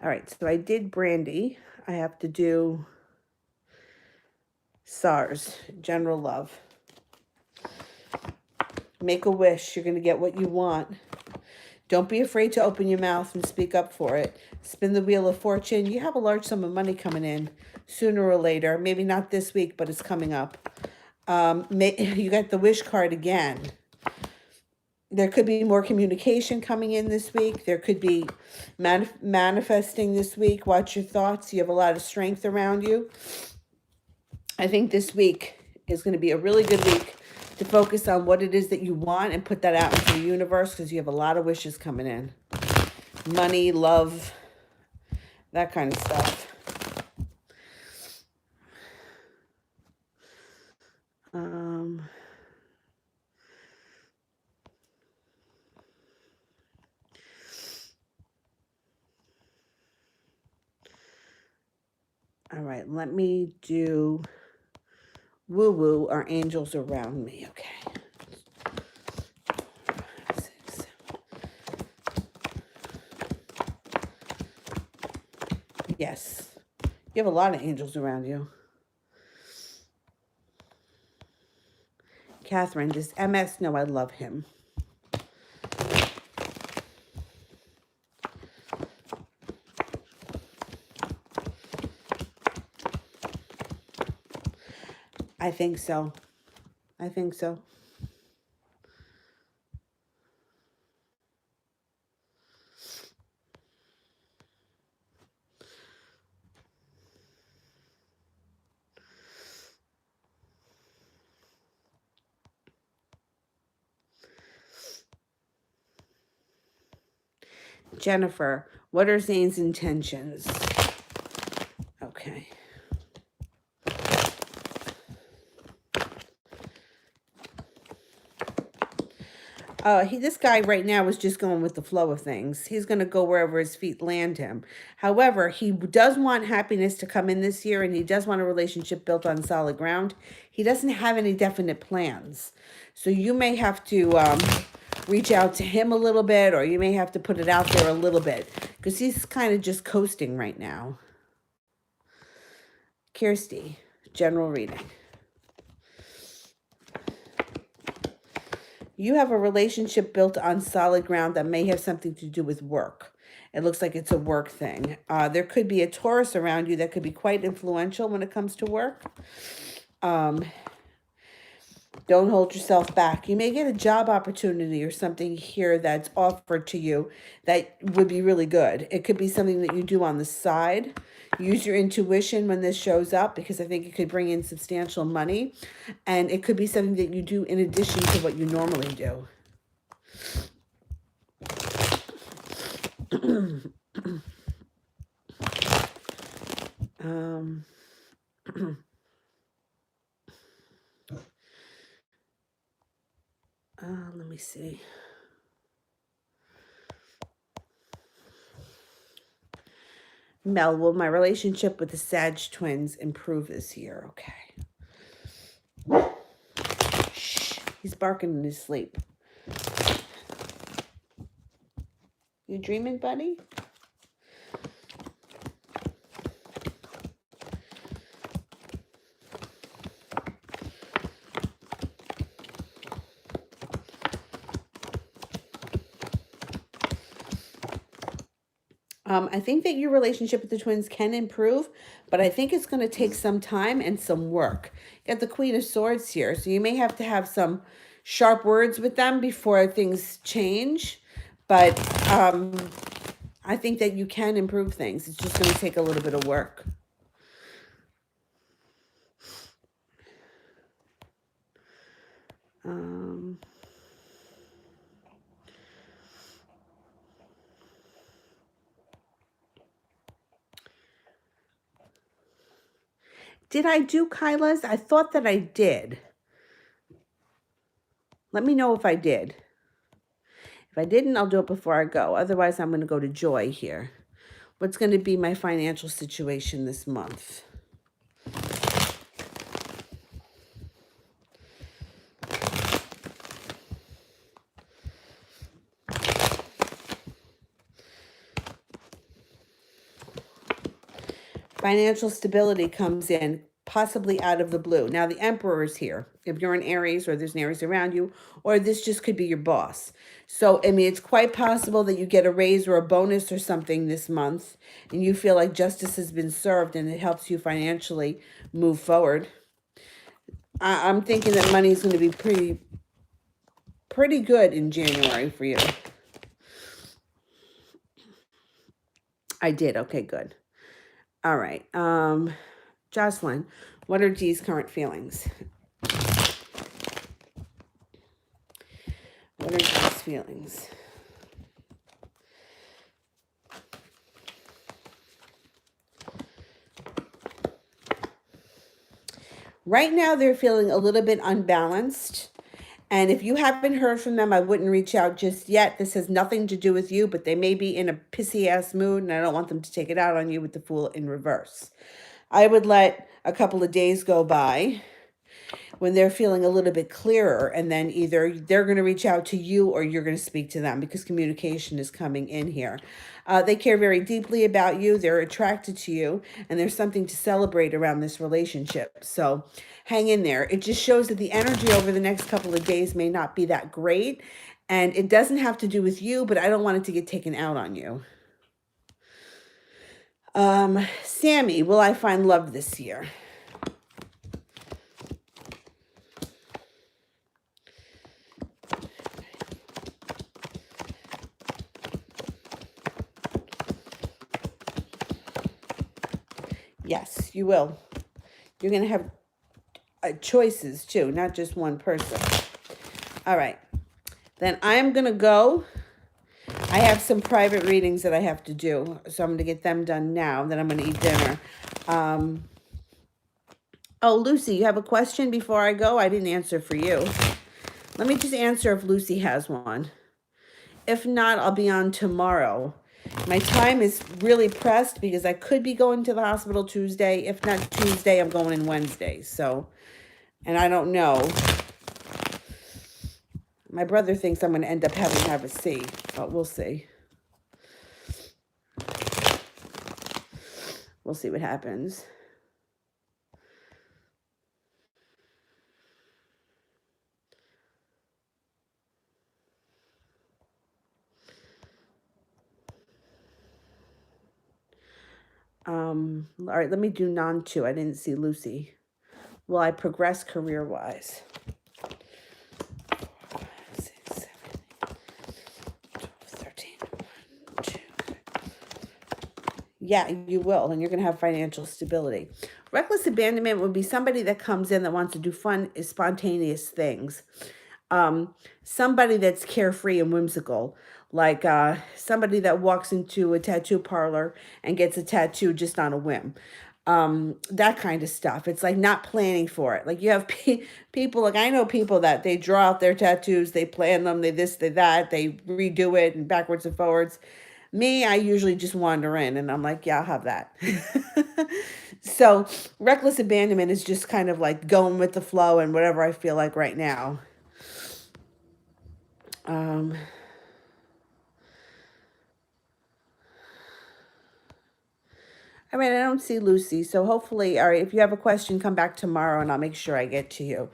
All right, so I did Brandy. I have to do SARS, general love. Make a wish. You're going to get what you want. Don't be afraid to open your mouth and speak up for it. Spin the wheel of fortune. You have a large sum of money coming in sooner or later. Maybe not this week, but it's coming up. You got the wish card again. There could be more communication coming in this week. There could be manifesting this week. Watch your thoughts. You have a lot of strength around you. I think this week is going to be a really good week to focus on what it is that you want and put that out into the universe, because you have a lot of wishes coming in. Money, love, that kind of stuff. All right, let me do woo-woo. Our angels around me. Okay. 6. Yes. You have a lot of angels around you. Catherine, does MS know I love him? I think so. I think so. Jennifer, what are Zane's intentions? Okay. This guy right now is just going with the flow of things. He's going to go wherever his feet land him. However, he does want happiness to come in this year, and he does want a relationship built on solid ground. He doesn't have any definite plans. So you may have to reach out to him a little bit, or you may have to put it out there a little bit, because he's kind of just coasting right now. Kirsty, general reading. You have a relationship built on solid ground that may have something to do with work. It looks like it's a work thing. There could be a Taurus around you that could be quite influential when it comes to work. Don't hold yourself back. You may get a job opportunity or something here that's offered to you that would be really good. It could be something that you do on the side. Use your intuition when this shows up, because I think it could bring in substantial money. And it could be something that you do in addition to what you normally do. Let me see. Mel, will my relationship with the Sag twins improve this year? Okay. Shh. He's barking in his sleep. You dreaming, buddy? I think that your relationship with the twins can improve, but I think it's going to take some time and some work. You got the Queen of Swords here, so you may have to have some sharp words with them before things change. But I think that you can improve things. It's just going to take a little bit of work. Um, did I do Kyla's? I thought that I did. Let me know if I did. If I didn't, I'll do it before I go. Otherwise, I'm going to go to Joy here. What's going to be my financial situation this month? Financial stability comes in possibly out of the blue. Now, the Emperor is here. If you're in Aries or there's an Aries around you, or this just could be your boss. So, I mean, it's quite possible that you get a raise or a bonus or something this month, and you feel like justice has been served and it helps you financially move forward. I'm thinking that money is going to be pretty good in January for you. I did. Okay, good. All right. Jocelyn, what are G's current feelings? What are G's feelings? Right now, they're feeling a little bit unbalanced. And if you haven't heard from them, I wouldn't reach out just yet. This has nothing to do with you, but they may be in a pissy ass mood, and I don't want them to take it out on you with the Fool in reverse. I would let a couple of days go by when they're feeling a little bit clearer, and then either they're going to reach out to you or you're going to speak to them, because communication is coming in here. They care very deeply about you. They're attracted to you, and there's something to celebrate around this relationship. So hang in there. It just shows that the energy over the next couple of days may not be that great, and it doesn't have to do with you, but I don't want it to get taken out on you. Sammy, will I find love this year? Yes, you will. You're going to have choices too, not just one person. All right. Then I'm going to go. I have some private readings that I have to do, so I'm going to get them done now. Then I'm going to eat dinner. Oh, Lucy, you have a question before I go? I didn't answer for you. Let me just answer if Lucy has one. If not, I'll be on tomorrow. My time is really pressed because I could be going to the hospital Tuesday. If not Tuesday, I'm going in Wednesday. So, and I don't know. My brother thinks I'm going to end up having to have a C, but we'll see. We'll see what happens. All right, let me do non-2. I didn't see Lucy. Will I progress career-wise? 6, 7, 12, 13, 1, 2. Yeah, you will, and you're going to have financial stability. Reckless abandonment would be somebody that comes in that wants to do fun, spontaneous things. Somebody that's carefree and whimsical, like somebody that walks into a tattoo parlor and gets a tattoo just on a whim. That kind of stuff. It's like not planning for it. Like you have people, like I know people that they draw out their tattoos, they plan them, they this, they that, they redo it and backwards and forwards. Me, I usually just wander in and I'm like, yeah, I'll have that. So reckless abandonment is just kind of like going with the flow and whatever I feel like right now. I mean, I don't see Lucy, so hopefully, all right, if you have a question, come back tomorrow and I'll make sure I get to you.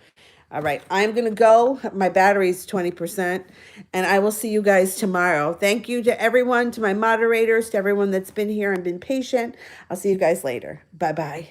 All right, I'm going to go. My battery's 20%, and I will see you guys tomorrow. Thank you to everyone, to my moderators, to everyone that's been here and been patient. I'll see you guys later. Bye-bye.